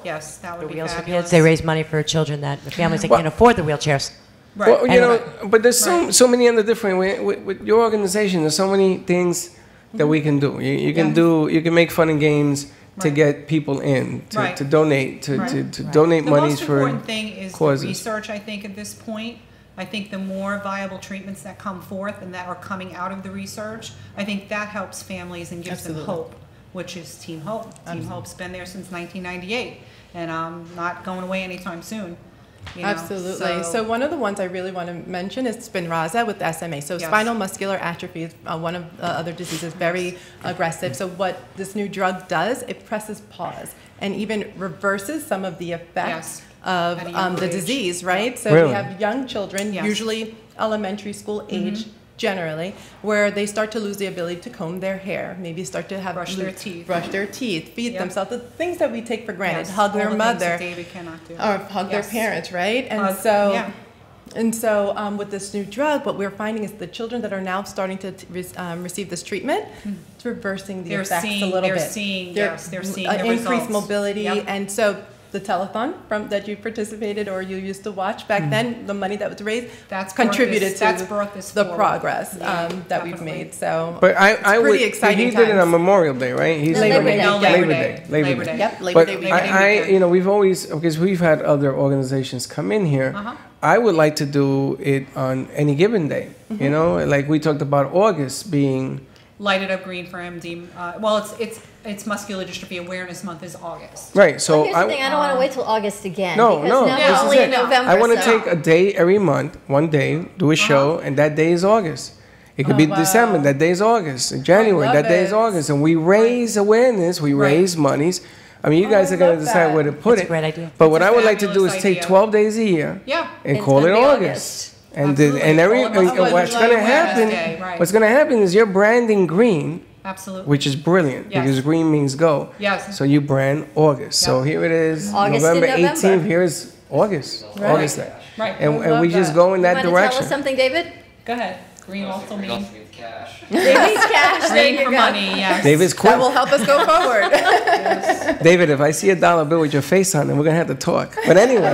Yes, that would The be Wheels for fabulous. Kids. They raise money for children the families that can't afford the wheelchairs. Right. Well, you know, but there's so many other different with your organization. There's so many things that we can do. You can do. You can make fun and games to get people in to donate to donate monies for The most important thing is causes. the research. I think at this point, I think the more viable treatments that come forth and that are coming out of the research, I think that helps families and gives them hope, which is Team Hope. Team Hope's been there since 1998, and not going away anytime soon. You know, Absolutely. So one of the ones I really want to mention is Spinraza with SMA. So spinal muscular atrophy is one of the other diseases, very aggressive. So what this new drug does, it presses pause and even reverses some of the effects of the disease, right? So we have young children, usually elementary school age, generally, where they start to lose the ability to comb their hair, maybe start to have brush their teeth, feed themselves, the things that we take for granted, hug their mother, David cannot do. or hug their parents, right? And so with this new drug, what we're finding is the children that are now starting to receive this treatment, it's reversing the effects a little bit. They're seeing increased results. mobility, and so the telethon that you participated or you used to watch back then, the money that was raised, contributed to the progress that we've made. So but it's pretty exciting. He did it on Memorial Day, right? He's Labor Day. Labor Day. Labor Day. Yep, Labor Day weekend. You know, we've always, because we've had other organizations come in here. I would like to do it on any given day. You know, like we talked about August being Lighted Up Green for MD. Well, it's Muscular Dystrophy Awareness Month is August. Right. So here's the thing. I don't want to wait till August again. No. Now we're only in November. I want to take a day every month, one day, do a show, and that day is August. It could be December. That day is August. In January, that day is August, and we raise awareness. We raise monies. I mean, you guys are going to decide where to put it. That's a great idea. But what I would like to do is take 12 days a year and call it August. And what's going to happen? What's going to happen is you're branding green. Absolutely. Which is brilliant because green means go. Yes. So you brand August. So here it is, November 18th. Here's August. August Day. Right. And we just go in that direction. You want to tell us something, David? Go ahead. Green also means cash. David's cash. Green for money. Yes. David's quick. That will help us go forward. David, if I see a dollar bill with your face on it, we're gonna have to talk. But anyway,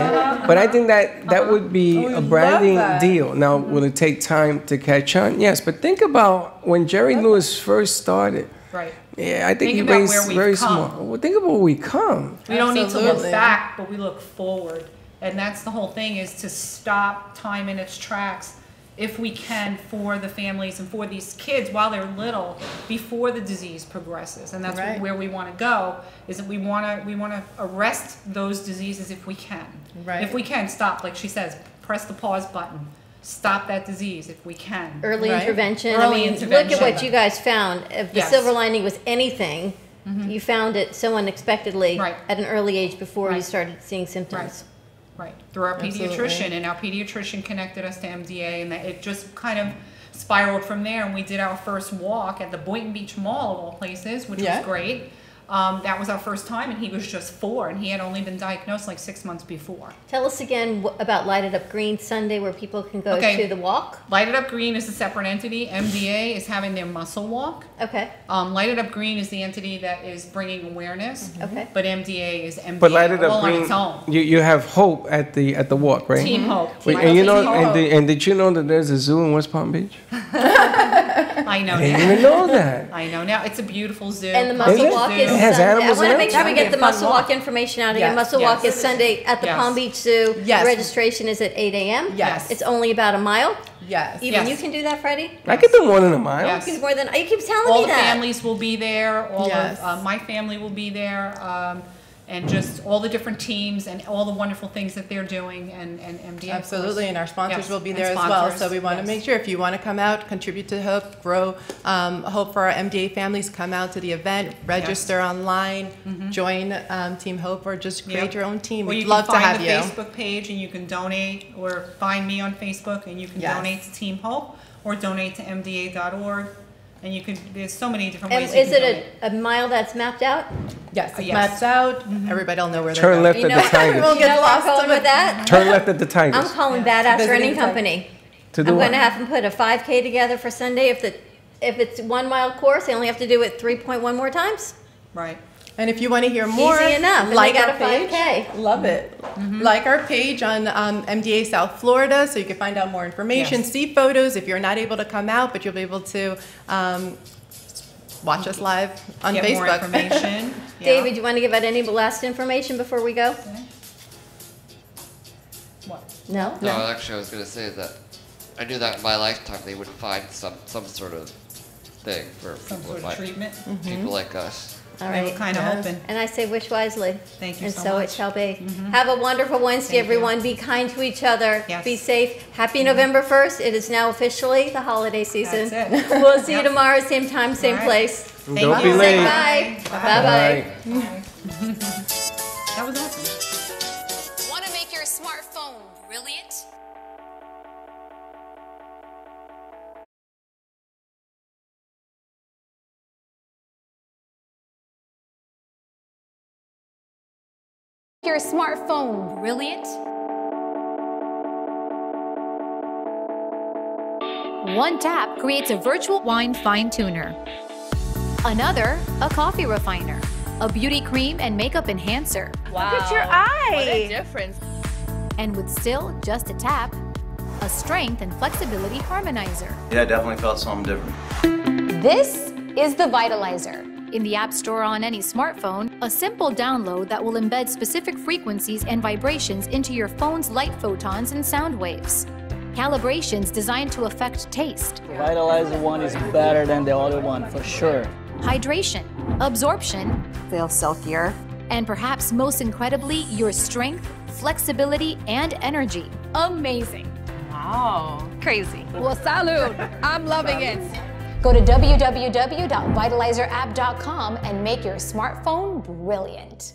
but I think that would be a branding deal. Now, will it take time to catch on? Yes, but think about when Jerry Lewis first started. Right. Yeah, I think he raised very small. Well, think about where we come. We don't need to look back, but we look forward. And that's the whole thing, is to stop time in its tracks if we can, for the families and for these kids while they're little, before the disease progresses. And that's where we want to go, is that we want to arrest those diseases if we can. Right. If we can, stop, like she says, press the pause button. Stop that disease if we can. Early intervention. Early intervention. Look at what you guys found. If the silver lining was anything, you found it so unexpectedly at an early age before you started seeing symptoms. Right, through our pediatrician, and our pediatrician connected us to MDA, and it just kind of spiraled from there. And we did our first walk at the Boynton Beach Mall, of all places, which was great. That was our first time, and he was just 4, and he had only been diagnosed like 6 months before. Tell us again about Lighted Up Green Sunday, where people can go to the walk. Lighted Up Green is a separate entity. MDA is having their muscle walk. Okay. Lighted Up Green is the entity that is bringing awareness. Okay. But MDA is MDA But Lighted Up all Green, on its own. you have hope at the walk, right? Team Hope. Wait, Team and you know, Hope. and did you know that there's a zoo in West Palm Beach? I know. I didn't even know that. I know. Now it's a beautiful zoo. And the muscle walk is It has Sunday. I animals want in to it? make sure we get the Fun muscle walk. walk information out again. Yes, Muscle yes. walk is Sunday at the Yes. Palm Beach Zoo. Yes. Registration is at 8 a.m. Yes. It's only about a mile. Yes. Even Yes. you can do that, Freddie? I could do more than a mile. Yes. You can more than you keep telling All me the that. families will be there. All Yes. of my family will be there. And just all the different teams and all the wonderful things that they're doing and MDA. Absolutely, and our sponsors Yes, will be and there as well. sponsors, So we want to yes. make sure if you want to come out, contribute to Hope, grow Hope for our MDA families, come out to the event, register online, join Team Hope, or just create Yep. your own team. Or We'd you love can to find have the you. Facebook page and you can donate, or find me on Facebook and you can Yes. donate to Team Hope or donate to MDA.org. And you can, there's so many different And ways you is can it donate. a mile that's mapped out? Yes, it's Yes. mapped out. Everybody will know where they're Turn going. left You at know, the you Tigers. We'll get know where I'm lost going in with it. that? Turn left at the Tigers. I'm calling Badass Visiting Running Tigers. Company. To do I'm what? going to have them put a 5K together for Sunday. If it's 1 mile course, they only have to do it 3.1 more times. Right. And if you want to hear more, Easy enough. And like they got our a page, 5K. love it. Like our page on MDA South Florida, so you can find out more information, Yes. see photos. If you're not able to come out, but you'll be able to watch us live on Get Facebook. more information. Yeah. David, you want to give out any last information before we go? What? No? No, actually, I was going to say that I knew that in my lifetime they would find some sort of thing for Some people sort of like treatment. people like us. All They were right. kind of hoping. And I say wish wisely. Thank you and so so much. it shall be. Have a wonderful Wednesday, Thank you. everyone. Be kind to each other. Yes. Be safe. Happy November 1st. It is now officially the holiday season. That's it. We'll see you Yep. tomorrow, same time, same All right. place. Thank Don't you. be late. Bye. Bye. Bye-bye. That was awesome. Want to make your smartphone brilliant? Your smartphone brilliant? One tap creates a virtual wine fine tuner. Another, a coffee refiner. A beauty cream and makeup enhancer. Wow. Look at your eye. What a difference. And with still just a tap, a strength and flexibility harmonizer. Yeah, I definitely felt something different. This is the Vitalizer. In the App Store on any smartphone, a simple download that will embed specific frequencies and vibrations into your phone's light photons and sound waves. Calibrations designed to affect taste, Vitalizer one is better than the other one, for sure. hydration, absorption, Feel silkier. and perhaps most incredibly, your strength, flexibility, and energy. Amazing. Wow. Crazy. Well, salud. I'm loving it. Go to www.vitalizerapp.com and make your smartphone brilliant.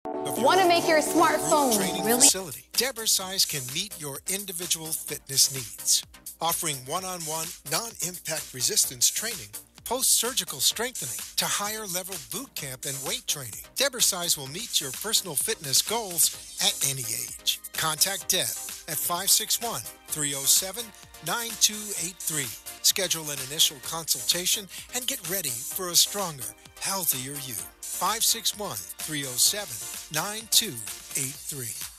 Want to make your smartphone training brilliant? facility. Deborah Size can meet your individual fitness needs, offering one-on-one, non-impact resistance training, post-surgical strengthening, to higher-level boot camp and weight training. Deborah Size will meet your personal fitness goals at any age. Contact Deb at 561-307-9283. Schedule an initial consultation and get ready for a stronger, healthier you. 561-307-9283.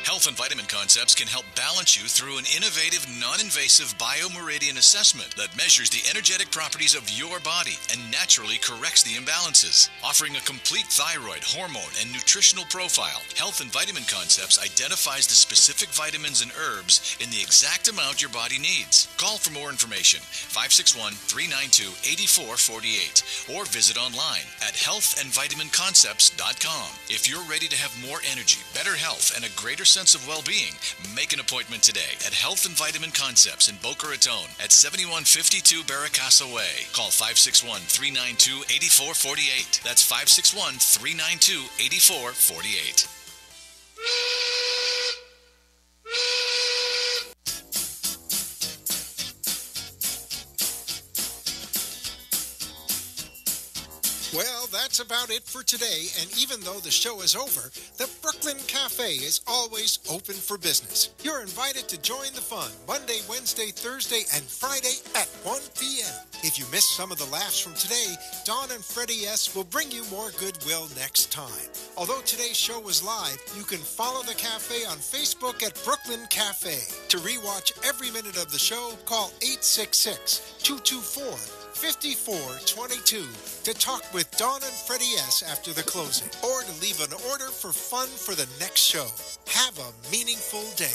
Health and Vitamin Concepts can help balance you through an innovative, non-invasive biomeridian assessment that measures the energetic properties of your body and naturally corrects the imbalances. Offering a complete thyroid, hormone, and nutritional profile, Health and Vitamin Concepts identifies the specific vitamins and herbs in the exact amount your body needs. Call for more information, 561-392-8448, or visit online at healthandvitaminconcepts.com. If you're ready to have more energy, better health, and a greater sense of well-being, make an appointment today at Health and Vitamin Concepts in Boca Raton at 7152 Barracasa Way. Call 561-392-8448. That's 561-392-8448. Well, that's about it for today, and even though the show is over, the Brooklyn Cafe is always open for business. You're invited to join the fun Monday, Wednesday, Thursday, and Friday at 1 p.m. If you missed some of the laughs from today, Dawn and Freddy S. will bring you more goodwill next time. Although today's show was live, you can follow the cafe on Facebook at Brooklyn Cafe. To rewatch every minute of the show, call 866-224-5422 to talk with Dawn and Freddy S. after the closing, or to leave an order for fun for the next show. Have a meaningful day.